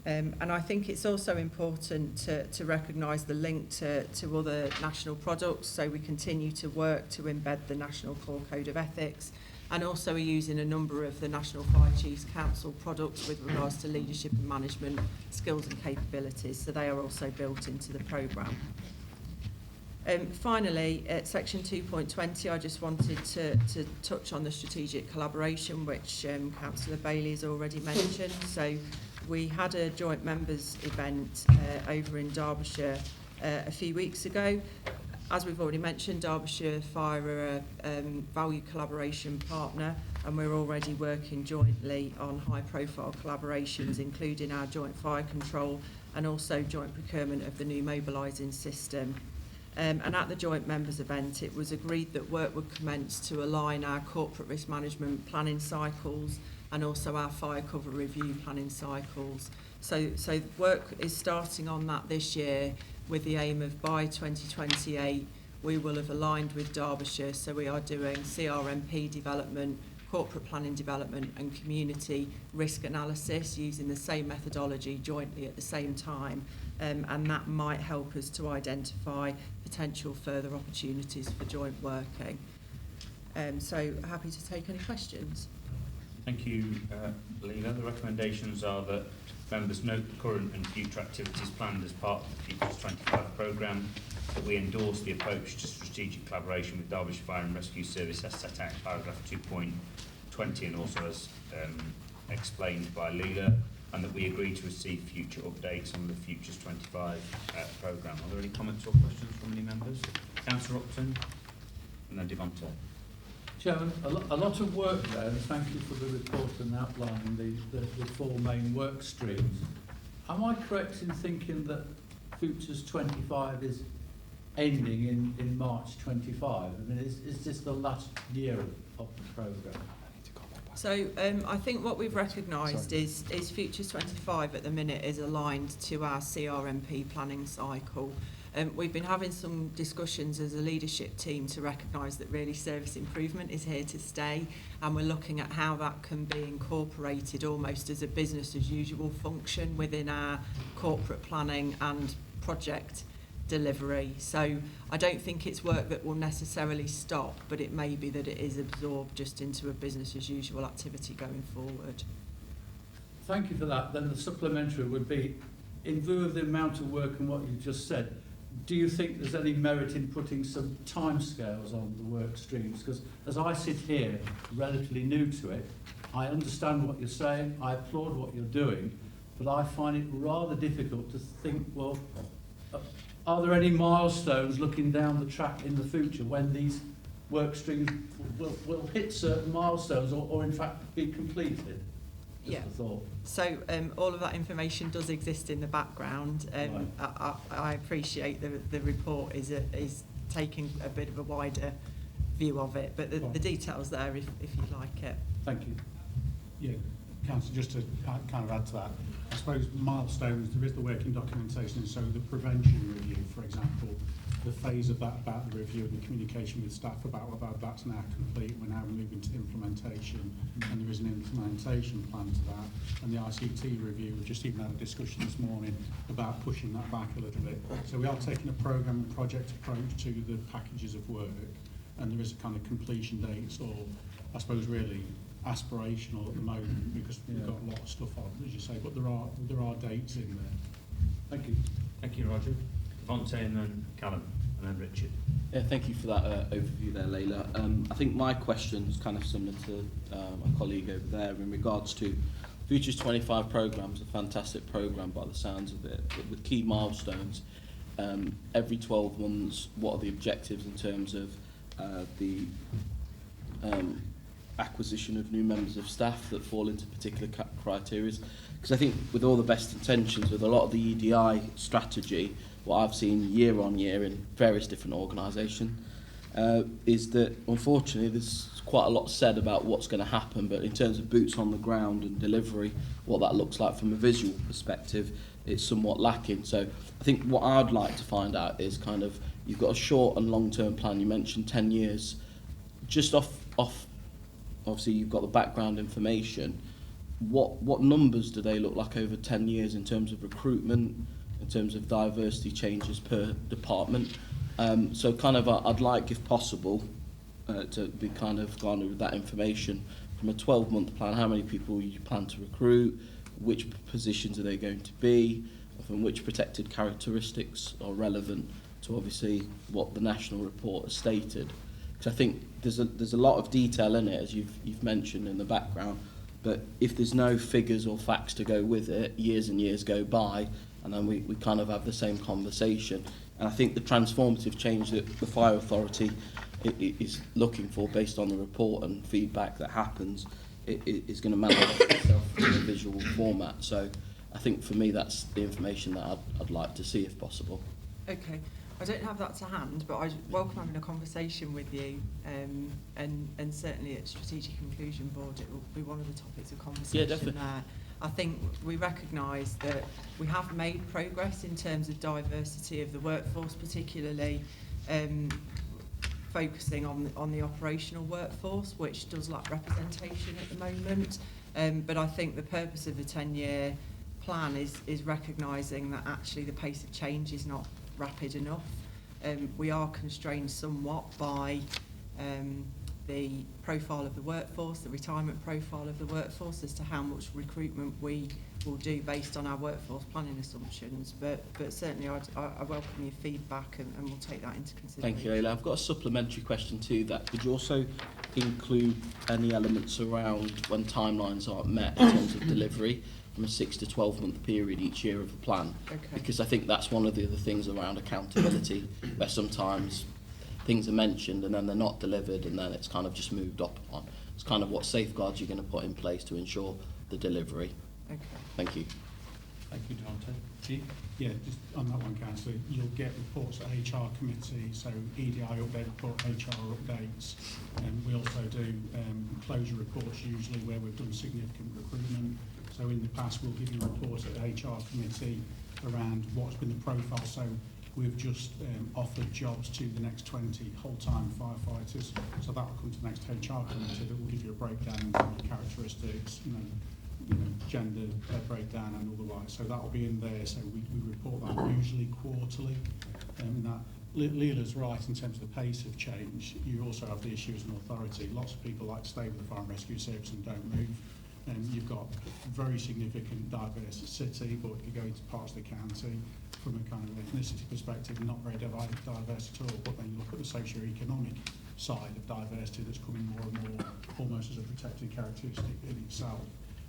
And I think it's also important to recognise the link to other national products, so we continue to work to embed the National Core Code of Ethics, and also are using a number of the National Fire Chiefs Council products with regards to leadership and management skills and capabilities, so they are also built into the programme. Finally, at section 2.20, I just wanted to touch on the strategic collaboration, which Councillor Bailey has already mentioned. So we had a joint members event over in Derbyshire a few weeks ago. As we've already mentioned, Derbyshire Fire are a valued collaboration partner, and we're already working jointly on high-profile collaborations, including our joint fire control and also joint procurement of the new mobilising system. And at the joint members event, it was agreed that work would commence to align our corporate risk management planning cycles and also our fire cover review planning cycles. So work is starting on that this year, with the aim of by 2028 we will have aligned with Derbyshire, so we are doing CRMP development, corporate planning development and community risk analysis using the same methodology jointly at the same time, and that might help us to identify potential further opportunities for joint working. So happy to take any questions. Thank you, Leila. The recommendations are that members note the current and future activities planned as part of the Futures 25 programme, that we endorse the approach to strategic collaboration with Derbyshire Fire and Rescue Service as set out in paragraph 2.20 and also as explained by Leila, and that we agree to receive future updates on the Futures 25 programme. Are there any comments or questions from any members? Councillor Upton and then Devonta. Chairman, a lot of work there, and thank you for the report and outlining the four main work streams. Am I correct in thinking that Futures 25 is ending in March 25? I mean, is this the last year of the programme? So I think what we've recognised is Futures 25 at the minute is aligned to our CRMP planning cycle. We've been having some discussions as a leadership team to recognise that really service improvement is here to stay, and we're looking at how that can be incorporated almost as a business as usual function within our corporate planning and project delivery. So I don't think it's work that will necessarily stop, but it may be that it is absorbed just into a business as usual activity going forward. Thank you for that. Then the supplementary would be, in view of the amount of work and what you've just said, do you think there's any merit in putting some timescales on the work streams? Because as I sit here, relatively new to it, I understand what you're saying, I applaud what you're doing, but I find it rather difficult to think, well, are there any milestones looking down the track in the future when these work streams will hit certain milestones or in fact be completed? Just a thought. So all of that information does exist in the background. Right. I appreciate the report is taking a bit of a wider view of it, but the details there if you'd like it. Thank you. Yeah, Councillor, just to kind of add to that, I suppose milestones, there is the working documentation, so the prevention review, for example, the phase of that about the review and the communication with staff about whether that's now complete, we're now moving to implementation, and there is an implementation plan to that, and the ICT review, we just even had a discussion this morning about pushing that back a little bit. So we are taking a programme and project approach to the packages of work, and there is a kind of completion dates, or I suppose really aspirational at the moment, because we've got a lot of stuff on, as you say, but there are dates in there. Thank you. Thank you, Roger. Fontaine, then Callum, and then Richard. Yeah, thank you for that overview there, Leila. I think my question is kind of similar to my colleague over there in regards to Futures 25 programme. Is a fantastic programme by the sounds of it, but with key milestones. Every 12 months, what are the objectives in terms of the acquisition of new members of staff that fall into particular criteria? Because I think with all the best intentions, with a lot of the EDI strategy, what I've seen year on year in various different organisations, is that unfortunately there's quite a lot said about what's going to happen, but in terms of boots on the ground and delivery, what that looks like from a visual perspective, it's somewhat lacking. So I think what I'd like to find out is kind of, you've got a short and long-term plan, you mentioned 10 years, just off obviously you've got the background information, what numbers do they look like over 10 years in terms of recruitment, in terms of diversity changes per department? So kind of I'd like, if possible, to be kind of garnered with that information from a 12-month plan. How many people you plan to recruit, which positions are they going to be, and which protected characteristics are relevant to obviously what the national report has stated. Because I think there's a lot of detail in it, as you've mentioned in the background, but if there's no figures or facts to go with it, years and years go by, and then we kind of have the same conversation. And I think the transformative change that the Fire Authority is looking for, based on the report and feedback that happens, is going to manifest itself in a visual format. So I think for me that's the information that I'd like to see if possible. Okay. I don't have that to hand, but I welcome having a conversation with you, and certainly at Strategic Inclusion Board it will be one of the topics of conversation. Yeah, definitely. There. I think we recognise that we have made progress in terms of diversity of the workforce, particularly focusing on the operational workforce, which does lack representation at the moment. But I think the purpose of the 10-year plan is recognising that actually the pace of change is not rapid enough. We are constrained somewhat by the profile of the workforce, the retirement profile of the workforce, as to how much recruitment we will do based on our workforce planning assumptions. But certainly I welcome your feedback, and we'll take that into consideration. Thank you, Leila. I've got a supplementary question to that. Could you also include any elements around when timelines aren't met in terms of delivery from a 6 to 12 month period each year of the plan? Okay. Because I think that's one of the other things around accountability, where sometimes things are mentioned and then they're not delivered, and then it's kind of just moved up on. It's kind of what safeguards you're going to put in place to ensure the delivery. Okay. Thank you. Thank you, Dante. Chief? Yeah, just on that one, Councillor, you'll get reports at HR committee, so EDI update report, HR updates, and we also do closure reports usually where we've done significant recruitment. So in the past we'll give you reports at HR committee around what's been the profile. So we've just offered jobs to the next 20 whole-time firefighters. So that will come to the next HR committee that will give you a breakdown of the characteristics, gender breakdown and otherwise. So that will be in there. So we report that usually quarterly. Leela's right in terms of the pace of change. You also have the issue as an authority. Lots of people like to stay with the Fire and Rescue Service and don't move. You've got very significant diversity, but if you go into parts of the county, from a kind of ethnicity perspective, not very diverse at all. But then you look at the socio-economic side of diversity that's coming more and more almost as a protected characteristic in itself.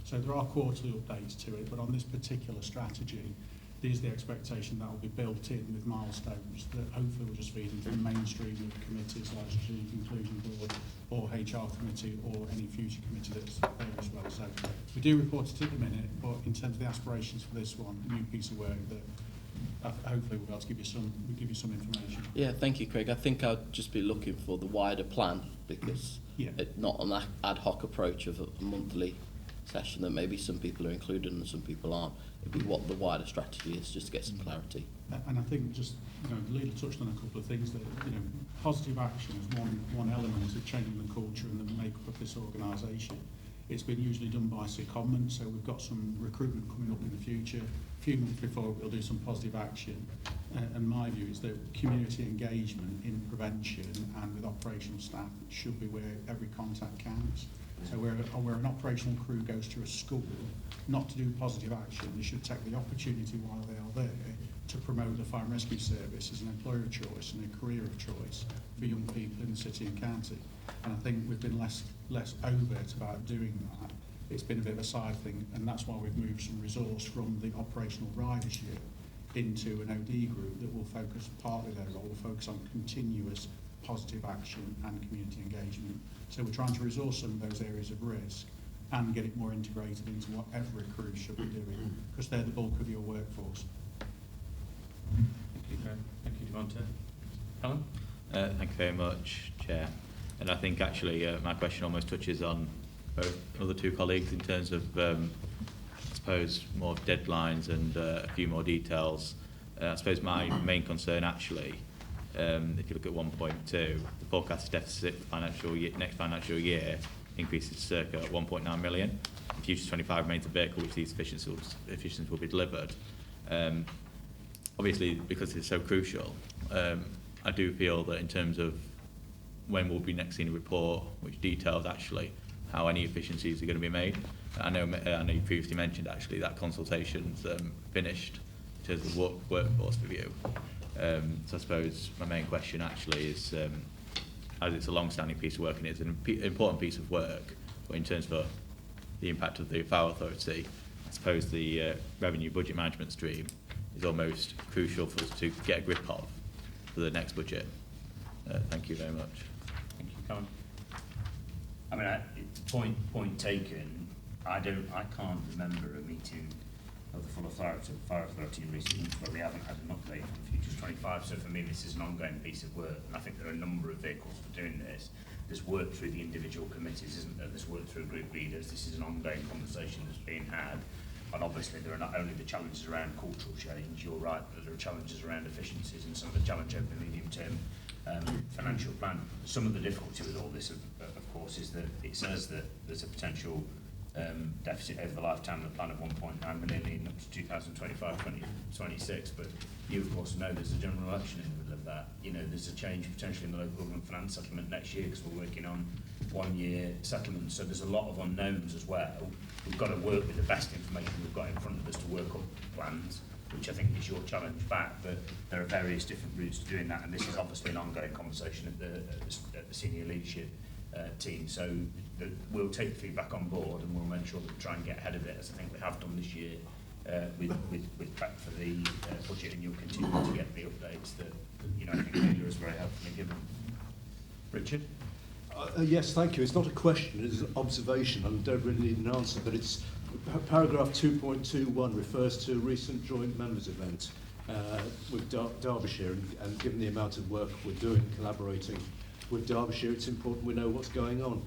So there are quarterly updates to it, but on this particular strategy, there's the expectation that will be built in with milestones that hopefully will just feed into the mainstream of committees like Strategic Inclusion Board or HR committee or any future committee that's there as well. So we do report it at the minute, but in terms of the aspirations for this one, a new piece of work that hopefully we'll be able to give you some information. Yeah, thank you, Craig. I think I'd just be looking for the wider plan, because not an ad hoc approach of a monthly session that maybe some people are included and some people aren't. It'd be what the wider strategy is, just to get some clarity. And I think just, Leela touched on a couple of things that, positive action is one element of changing the culture and the makeup of this organisation. It's been usually done by secondment, so we've got some recruitment coming up in the future. A few months before we'll do some positive action. And my view is that community engagement in prevention and with operational staff should be where every contact counts. So where an operational crew goes to a school, not to do positive action, they should take the opportunity while they are there to promote the Fire and Rescue Service as an employer of choice and a career of choice for young people in the city and county. And I think we've been less overt about doing that. It's been a bit of a side thing, and that's why we've moved some resource from the operational ridership into an OD group that will focus, partly their role will focus on continuous positive action and community engagement. So we're trying to resource some of those areas of risk and get it more integrated into what every crew should be doing, because they're the bulk of your workforce. Thank you, Graham. Thank you, Devonta. Helen? Thank you very much, Chair. And I think actually my question almost touches on both other two colleagues in terms of, I suppose, more deadlines and a few more details. I suppose my main concern actually, if you look at 1.2, the forecast deficit next financial year increases to circa 1.9 million. In Future 25 remains a vehicle which these efficiencies will be delivered. Obviously, because it's so crucial, I do feel that in terms of when we'll be next seeing a report which details actually how any efficiencies are going to be made. I know you previously mentioned actually that consultation's finished in terms of workforce review. So I suppose my main question actually is, as it's a long-standing piece of work and it's an important piece of work, but in terms of the impact of the Fire Authority, I suppose the revenue budget management stream is almost crucial for us to get a grip of for the next budget. Thank you very much. Thank you, Colin. I mean, point taken. I can't remember a meeting of the Fire Authority in recent months where we haven't had an update on Futures 25. So for me, this is an ongoing piece of work, and I think there are a number of vehicles for doing this. There's work through the individual committees, isn't there? There's work through group leaders. This is an ongoing conversation that's being had. And obviously there are not only the challenges around cultural change, you're right, but there are challenges around efficiencies and some of the challenge over the medium term financial plan. Some of the difficulty with all this, of course, is that it says that there's a potential deficit over the lifetime of the plan of 1.9 million leading up to 2025-2026, but you of course know there's a general election in the middle of that. There's a change potentially in the local government finance settlement next year because we're working on 1 year settlements, so there's a lot of unknowns as well. We've got to work with the best information we've got in front of us to work up plans, which I think is your challenge back, but there are various different routes to doing that, and this is obviously an ongoing conversation at the senior leadership team. So we'll take the feedback on board and we'll make sure that we try and get ahead of it, as I think we have done this year with prep for the budget, and you'll continue to get the updates that I think Leila has very helpfully given. Richard? Yes, thank you. It's not a question, it's an observation. I don't really need an answer, but it's paragraph 2.21 refers to a recent joint members event with Derbyshire, and given the amount of work we're doing, collaborating with Derbyshire, it's important we know what's going on.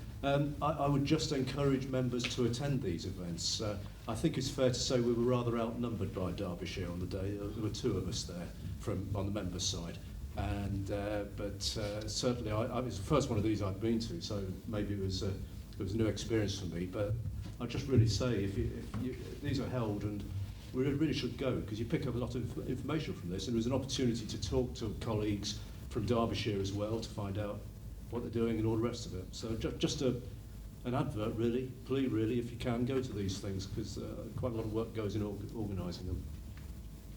I would just encourage members to attend these events. I think it's fair to say we were rather outnumbered by Derbyshire on the day. There were 2 of us there on the members' side. And but certainly it was the first one of these I'd been to, so maybe it was a new experience for me. But I'd just really say if these are held, and we really should go, because you pick up a lot of information from this, and it was an opportunity to talk to colleagues from Derbyshire as well to find out what they're doing and all the rest of it. So just an advert, really, plea really, if you can, go to these things, because quite a lot of work goes in organising them.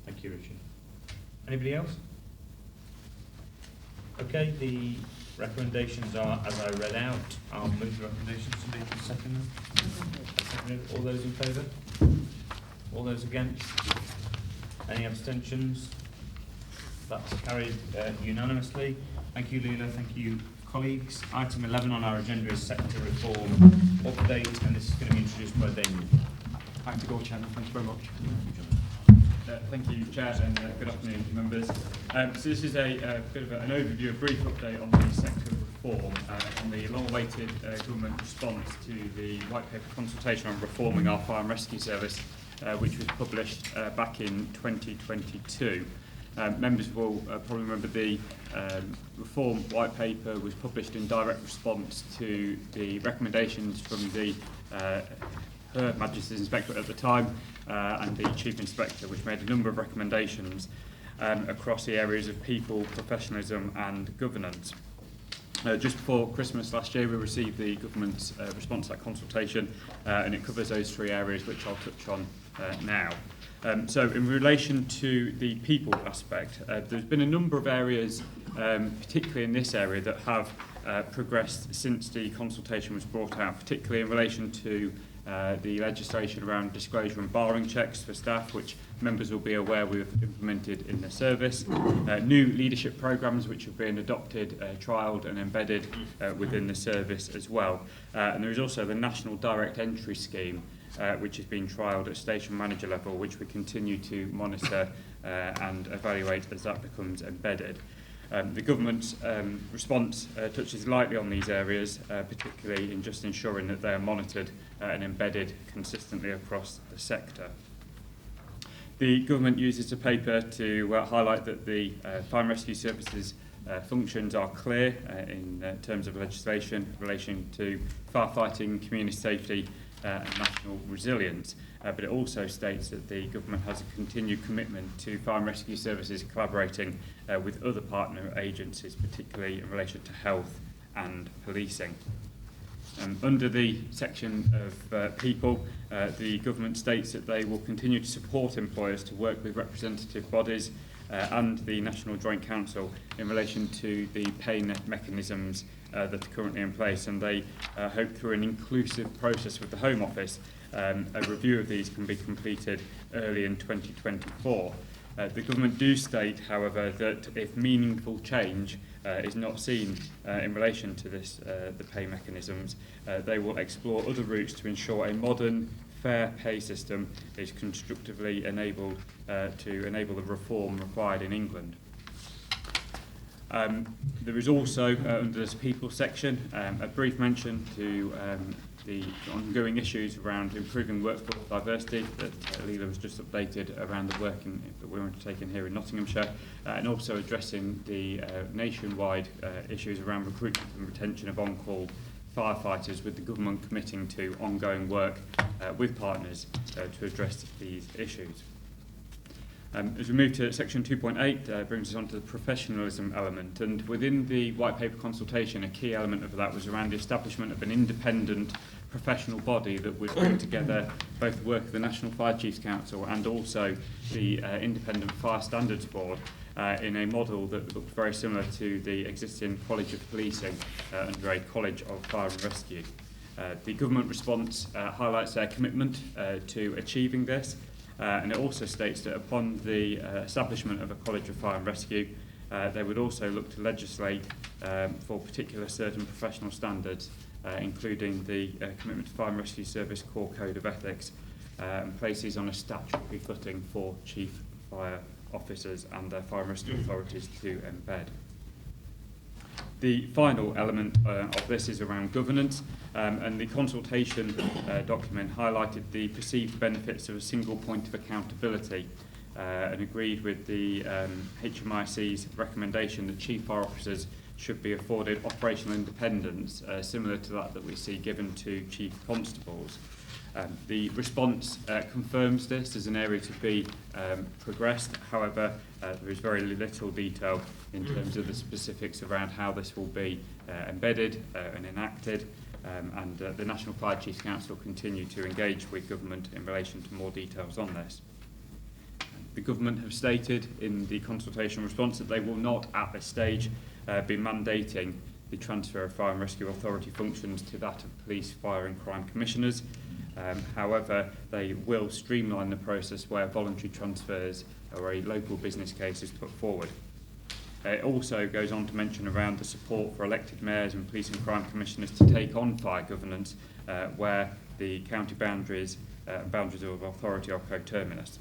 Thank you, Richard. Anybody else? Okay, the recommendations are as I read out. I'll move the recommendations. Somebody can second them. All those in favour? All those against? Any abstentions? That's carried unanimously. Thank you, Leila. Thank you, colleagues. Item 11 on our agenda is sector reform update, and this is going to be introduced by Damien. Thank you, Lord Chairman. Thank you very much. Thank you, Chair, and good afternoon, members. So this is a bit of an overview, a brief update on the sector reform and the long-awaited government response to the white paper consultation on reforming our fire and rescue service, which was published back in 2022. Members will probably remember the reform white paper was published in direct response to the recommendations from the Her Majesty's Inspectorate at the time and the Chief Inspector, which made a number of recommendations across the areas of people, professionalism and governance. Just before Christmas last year, we received the government's response to that consultation, and it covers those 3 areas which I'll touch on now. So in relation to the people aspect, there's been a number of areas, particularly in this area, that have progressed since the consultation was brought out, particularly in relation to the legislation around disclosure and barring checks for staff, which members will be aware we've implemented in the service. New leadership programmes which have been adopted, trialled and embedded within the service as well. And there is also the National Direct Entry Scheme, which has been trialled at station manager level, which we continue to monitor and evaluate as that becomes embedded. The government's response touches lightly on these areas, particularly in just ensuring that they are monitored and embedded consistently across the sector. The government uses the paper to highlight that the fire and rescue services functions are clear in terms of legislation in relation to firefighting, community safety and national resilience. But it also states that the government has a continued commitment to fire and rescue services collaborating with other partner agencies, particularly in relation to health and policing. Under the section of people, the government states that they will continue to support employers to work with representative bodies and the National Joint Council in relation to the pay mechanisms that are currently in place, and they hope through an inclusive process with the Home Office a review of these can be completed early in 2024. The government do state, however, that if meaningful change is not seen in relation to this, the pay mechanisms, they will explore other routes to ensure a modern, fair pay system is constructively enabled to enable the reform required in England. There is also, under this people section, a brief mention to the ongoing issues around improving workforce diversity that Leila was just updated around the work that we're undertaking here in Nottinghamshire, and also addressing the nationwide issues around recruitment and retention of on-call firefighters, with the government committing to ongoing work with partners to address these issues. As we move to section 2.8, brings us on to the professionalism element, and within the white paper consultation, a key element of that was around the establishment of an independent professional body that would bring together both the work of the National Fire Chiefs Council and also the Independent Fire Standards Board in a model that looked very similar to the existing College of Policing under a College of Fire and Rescue. The government response highlights their commitment to achieving this. And it also states that upon the establishment of a College of Fire and Rescue, They would also look to legislate for particular certain professional standards, including the Commitment to Fire and Rescue Service Core Code of Ethics, and places on a statutory footing for chief fire officers and their fire and rescue authorities to embed. The final element of this is around governance, and the consultation document highlighted the perceived benefits of a single point of accountability and agreed with the HMIC's recommendation that chief fire officers should be afforded operational independence, similar to that we see given to chief constables. The response confirms this as an area to be progressed. However, there is very little detail in terms of the specifics around how this will be embedded and enacted, and the National Fire Chiefs Council continue to engage with government in relation to more details on this. The government have stated in the consultation response that they will not at this stage be mandating the transfer of fire and rescue authority functions to that of police, fire and crime commissioners. However, they will streamline the process where voluntary transfers or a local business case is put forward. It also goes on to mention around the support for elected mayors and police and crime commissioners to take on fire governance where the county boundaries of authority are coterminous.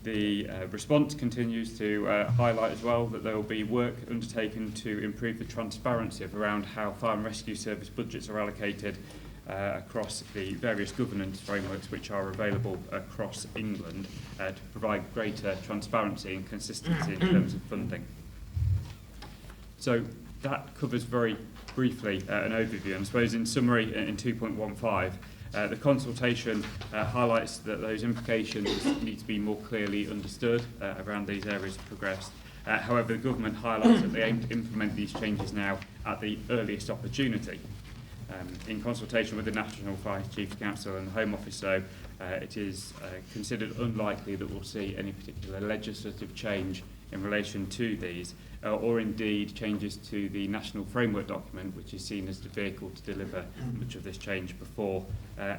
The response continues to highlight as well that there will be work undertaken to improve the transparency of around how fire and rescue service budgets are allocated across the various governance frameworks which are available across England to provide greater transparency and consistency in terms of funding. So that covers very briefly an overview, and I suppose in summary in 2.15 the consultation highlights that those implications need to be more clearly understood around these areas of progress. However, the government highlights that they aim to implement these changes now at the earliest opportunity. In consultation with the National Fire Chiefs Council and the Home Office, though, it is considered unlikely that we'll see any particular legislative change in relation to these, or indeed changes to the National Framework Document, which is seen as the vehicle to deliver much of this change before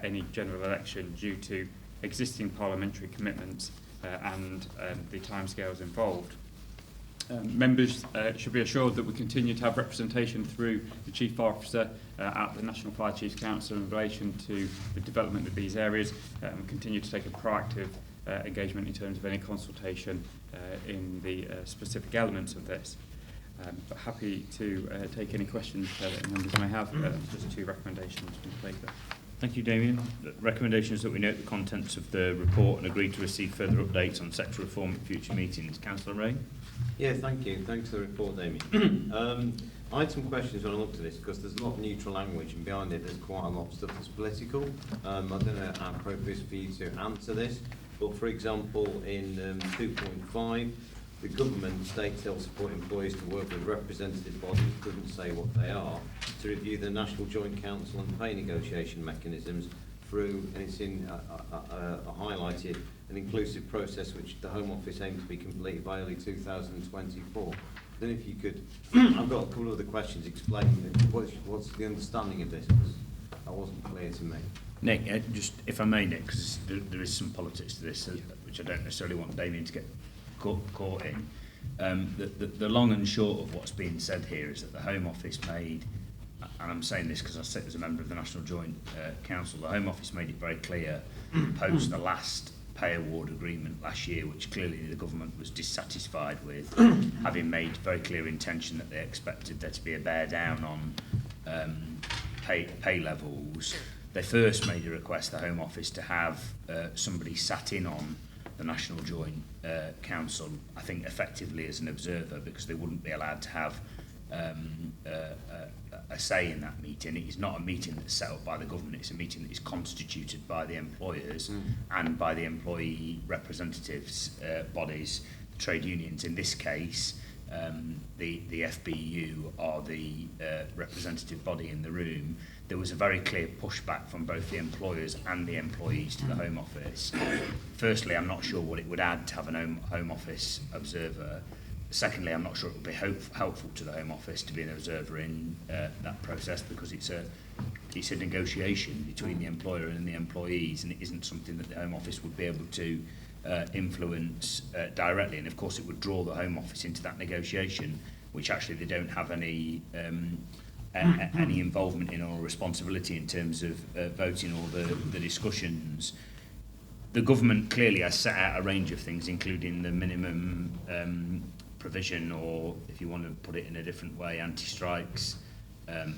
any general election, due to existing parliamentary commitments and the timescales involved. Members should be assured that we continue to have representation through the Chief Fire Officer at the National Fire Chiefs Council in relation to the development of these areas, and continue to take a proactive engagement in terms of any consultation in the specific elements of this. But happy to take any questions that members may have. Just two recommendations in paper. Thank you, Damien. The recommendation is that we note the contents of the report and agree to receive further updates on sector reform at future meetings. Councillor Ray? Yeah, thank you. Thanks for the report, Damien. I had some questions when I looked at this, because there's a lot of neutral language, and behind it there's quite a lot of stuff that's political. I don't know how appropriate for you to answer this, but for example, in 2.5, the government states they'll support employees to work with representative bodies, couldn't say what they are, to review the National Joint Council and pay negotiation mechanisms through, and it's in highlighted, an inclusive process which the Home Office aims to be completed by early 2024. Then if you could, I've got a couple of other questions explaining what's the understanding of this, because that wasn't clear to me. Nick, just if I may, Nick, because there is some politics to this, which I don't necessarily want Damien to get caught in. The long and short of what's being said here is that the Home Office made, and I'm saying this because I sit as a member of the National Joint Council, the Home Office made it very clear post the last pay award agreement last year, which clearly the government was dissatisfied with, having made very clear intention that they expected there to be a bear down on pay levels. They first made a request, the Home Office, to have somebody sat in on the National Joint Council, I think effectively as an observer, because they wouldn't be allowed to have a say in that meeting. It is not a meeting that's set up by the government, it's a meeting that is constituted by the employers and by the employee representatives bodies, the trade unions. In this case, the FBU are the representative body in the room. There was a very clear pushback from both the employers and the employees to the Home Office. Firstly, I'm not sure what it would add to have an Home Office observer. Secondly, I'm not sure it would be helpful to the Home Office to be an observer in that process, because it's a negotiation between the employer and the employees, and it isn't something that the Home Office would be able to influence directly, and of course it would draw the Home Office into that negotiation, which actually they don't have any any involvement in or responsibility in terms of voting or the discussions. The government clearly has set out a range of things, including the minimum provision, or if you want to put it in a different way, anti-strikes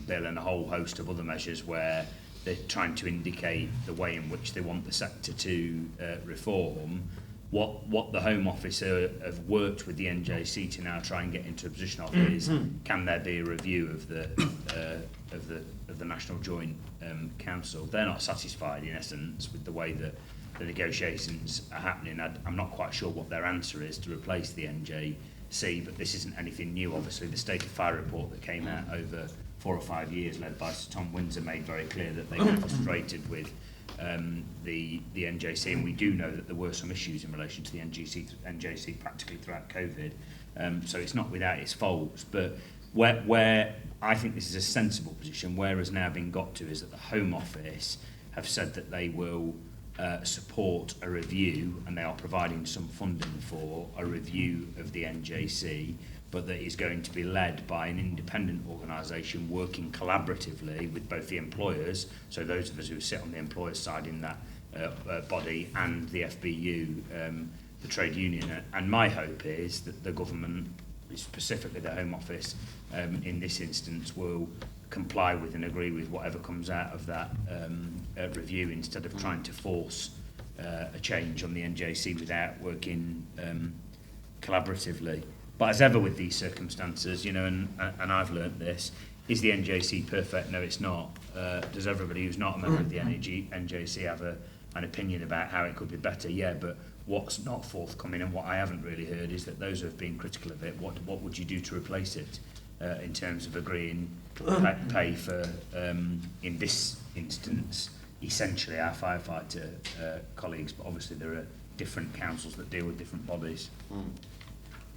bill, and a whole host of other measures where they're trying to indicate the way in which they want the sector to reform. What the Home Office have worked with the NJC to now try and get into a position of is, can there be a review of the National Joint Council? They're not satisfied, in essence, with the way that the negotiations are happening. I'm not quite sure what their answer is to replace the NJC, but this isn't anything new. Obviously, the State of Fire report that came out over 4 or 5 years, led by Sir Tom Windsor, made very clear that they were frustrated with the NJC, and we do know that there were some issues in relation to the NJC practically throughout COVID, so it's not without its faults. But where I think this is a sensible position, where has now been got to, is that the Home Office have said that they will support a review, and they are providing some funding for a review of the NJC, but that is going to be led by an independent organisation working collaboratively with both the employers, so those of us who sit on the employers' side in that body, and the FBU, the trade union. And my hope is that the government, specifically the Home Office, in this instance, will comply with and agree with whatever comes out of that review, instead of trying to force a change on the NJC without working collaboratively. But as ever with these circumstances, you know, and I've learnt this, is the NJC perfect? No, it's not. Does everybody who's not a member of the NJC have an opinion about how it could be better? Yeah, but what's not forthcoming, and what I haven't really heard, is that those who have been critical of it, what would you do to replace it in terms of agreeing pay for, in this instance, essentially our firefighter colleagues, but obviously there are different councils that deal with different bodies.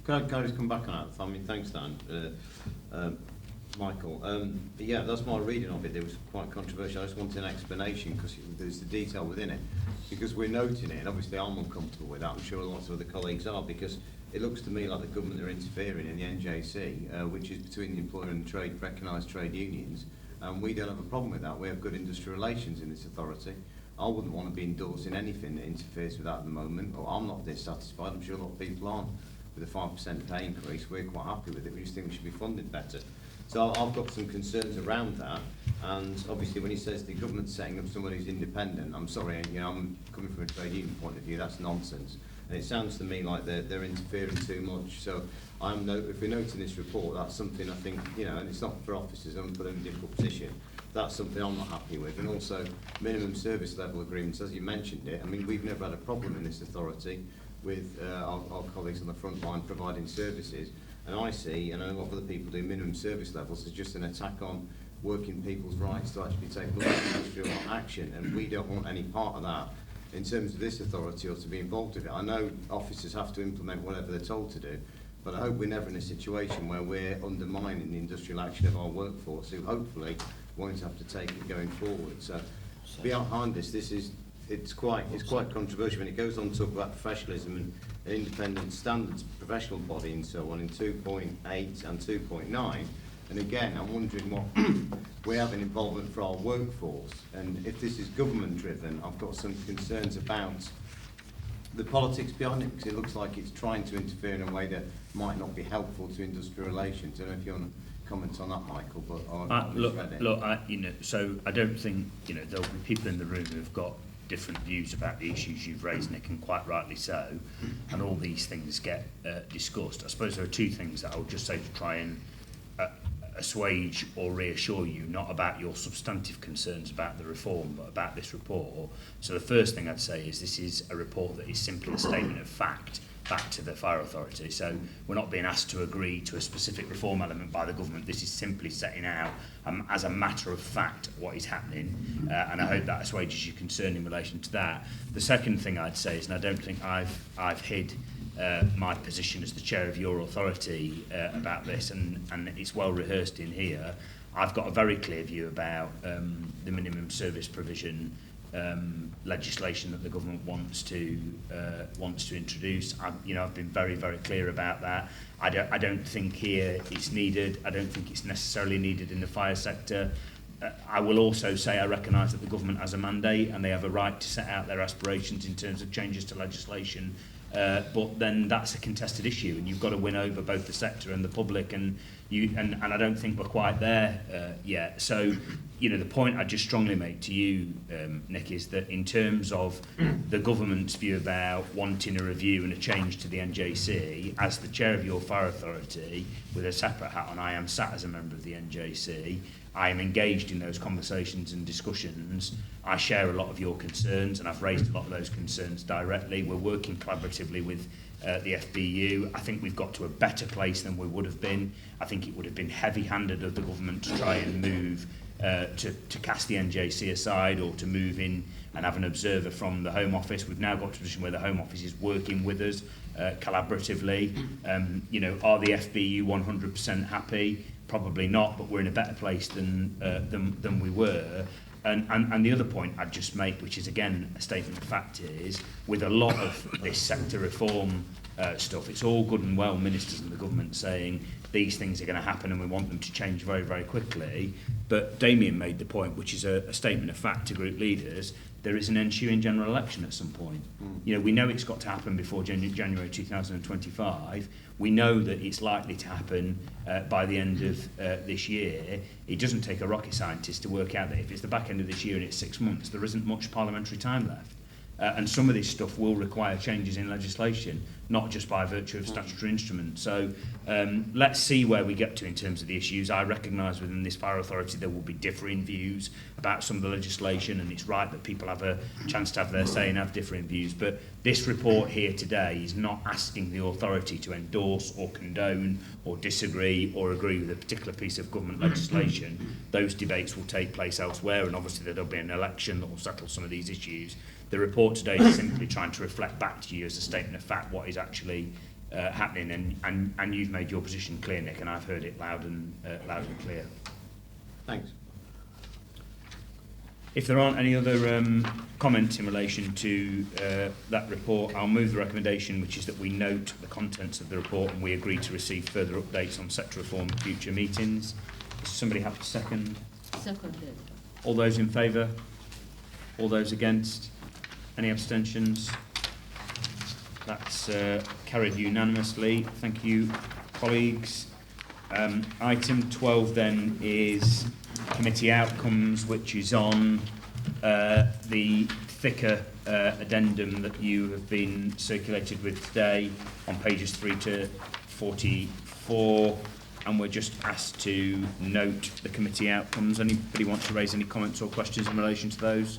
Can I just come back on that? I mean, thanks, Dan. Michael. Yeah, that's my reading of it. It was quite controversial. I just wanted an explanation, because there's the detail within it. Because we're noting it, and obviously I'm uncomfortable with that. I'm sure lots of other colleagues are, because it looks to me like the government are interfering in the NJC, which is between the employer and trade, recognised trade unions. And we don't have a problem with that. We have good industrial relations in this authority. I wouldn't want to be endorsing anything that interferes with that at the moment, or I'm not dissatisfied. I'm sure a lot of people aren't. With a 5% pay increase, we're quite happy with it. We just think we should be funded better. So I've got some concerns around that, and obviously when he says the government's setting up someone who's independent, I'm sorry, you know, I'm coming from a trade union point of view, that's nonsense. And it sounds to me like they're interfering too much. So if we're noting this report, that's something I think, you know, and it's not for officers, I'm put in a difficult position. That's something I'm not happy with. And also minimum service level agreements, as you mentioned it, I mean, we've never had a problem in this authority with our colleagues on the front line providing services. And I see, and I know what other people do, minimum service levels is just an attack on working people's rights to actually take industrial action, and we don't want any part of that in terms of this authority or to be involved with it. I know officers have to implement whatever they're told to do, but I hope we're never in a situation where we're undermining the industrial action of our workforce, who hopefully won't have to take it going forward. So behind this, it's quite controversial, and it goes on to talk about professionalism and an independent standards professional body and so on in 2.8 and 2.9. And again, I'm wondering what we have an involvement for our workforce, and if this is government driven, I've got some concerns about the politics behind it, because it looks like it's trying to interfere in a way that might not be helpful to industrial relations. I don't know if you want to comment on that, Michael, but so I don't think, you know, there'll be people in the room who've got different views about the issues you've raised, Nick, and quite rightly so, and all these things get discussed. I suppose there are two things that I would just say to try and assuage or reassure you, not about your substantive concerns about the reform, but about this report. So the first thing I'd say is this is a report that is simply a statement of fact back to the Fire Authority. So we're not being asked to agree to a specific reform element by the government. This is simply setting out as a matter of fact what is happening, and I hope that assuages your concern in relation to that. The second thing I'd say is, and I don't think I've hid my position as the chair of your authority about this, and it's well rehearsed in here. I've got a very clear view about the minimum service provision legislation that the government wants to introduce. I've been very, very clear about that. I don't think here it's needed. I don't think it's necessarily needed in the fire sector. I will also say I recognise that the government has a mandate and they have a right to set out their aspirations in terms of changes to legislation. But then that's a contested issue, and you've got to win over both the sector and the public, and I don't think we're quite there yet. So, the point I just strongly make to you, Nick, is that in terms of the government's view about wanting a review and a change to the NJC, as the chair of your fire authority, with a separate hat on, I am sat as a member of the NJC. I am engaged in those conversations and discussions. I share a lot of your concerns, and I've raised a lot of those concerns directly. We're working collaboratively with the FBU. I think we've got to a better place than we would have been. I think it would have been heavy-handed of the government to try and move, to cast the NJC aside, or to move in and have an observer from the Home Office. We've now got to a position where the Home Office is working with us collaboratively. Are the FBU 100% happy? Probably not, but we're in a better place than we were. And the other point I'd just make, which is again a statement of fact, is with a lot of this sector reform stuff, it's all good and well ministers and the government saying these things are going to happen and we want them to change very, very quickly. But Damien made the point, which is a statement of fact to group leaders, there is an ensuing general election at some point. We know it's got to happen before January 2025. We know that it's likely to happen by the end of this year. It doesn't take a rocket scientist to work out that if it's the back end of this year and it's 6 months, there isn't much parliamentary time left. And some of this stuff will require changes in legislation, not just by virtue of statutory instruments. So let's see where we get to in terms of the issues. I recognise within this fire authority there will be differing views about some of the legislation, and it's right that people have a chance to have their say and have differing views. But this report here today is not asking the authority to endorse or condone or disagree or agree with a particular piece of government legislation. Those debates will take place elsewhere, and obviously there'll be an election that will settle some of these issues. The report today is simply trying to reflect back to you as a statement of fact what is actually happening, and you've made your position clear, Nick, and I've heard it loud and clear. Thanks. If there aren't any other comments in relation to that report, I'll move the recommendation, which is that we note the contents of the report and we agree to receive further updates on sector reform at future meetings. Does somebody have to second? Seconded. All those in favour? All those against? Any abstentions? That's carried unanimously. Thank you, colleagues. Item 12 then is committee outcomes, which is on the thicker addendum that you have been circulated with today on pages 3 to 44, and we're just asked to note the committee outcomes. Anybody want to raise any comments or questions in relation to those?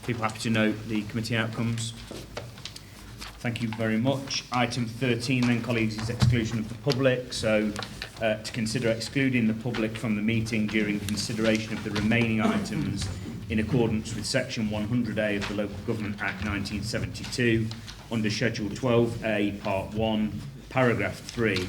People happy to note the committee outcomes? Thank you very much. Item 13 then, colleagues, is exclusion of the public. So to consider excluding the public from the meeting during consideration of the remaining items in accordance with section 100A of the Local Government Act 1972 under Schedule 12A Part 1 paragraph 3,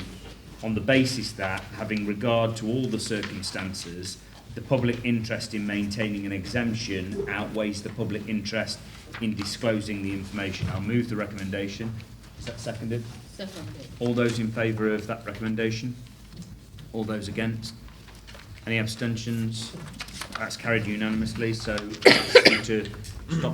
on the basis that, having regard to all the circumstances, the public interest in maintaining an exemption outweighs the public interest in disclosing the information. I'll move the recommendation. Is that seconded? Seconded. All those in favour of that recommendation? All those against? Any abstentions? That's carried unanimously, so to stop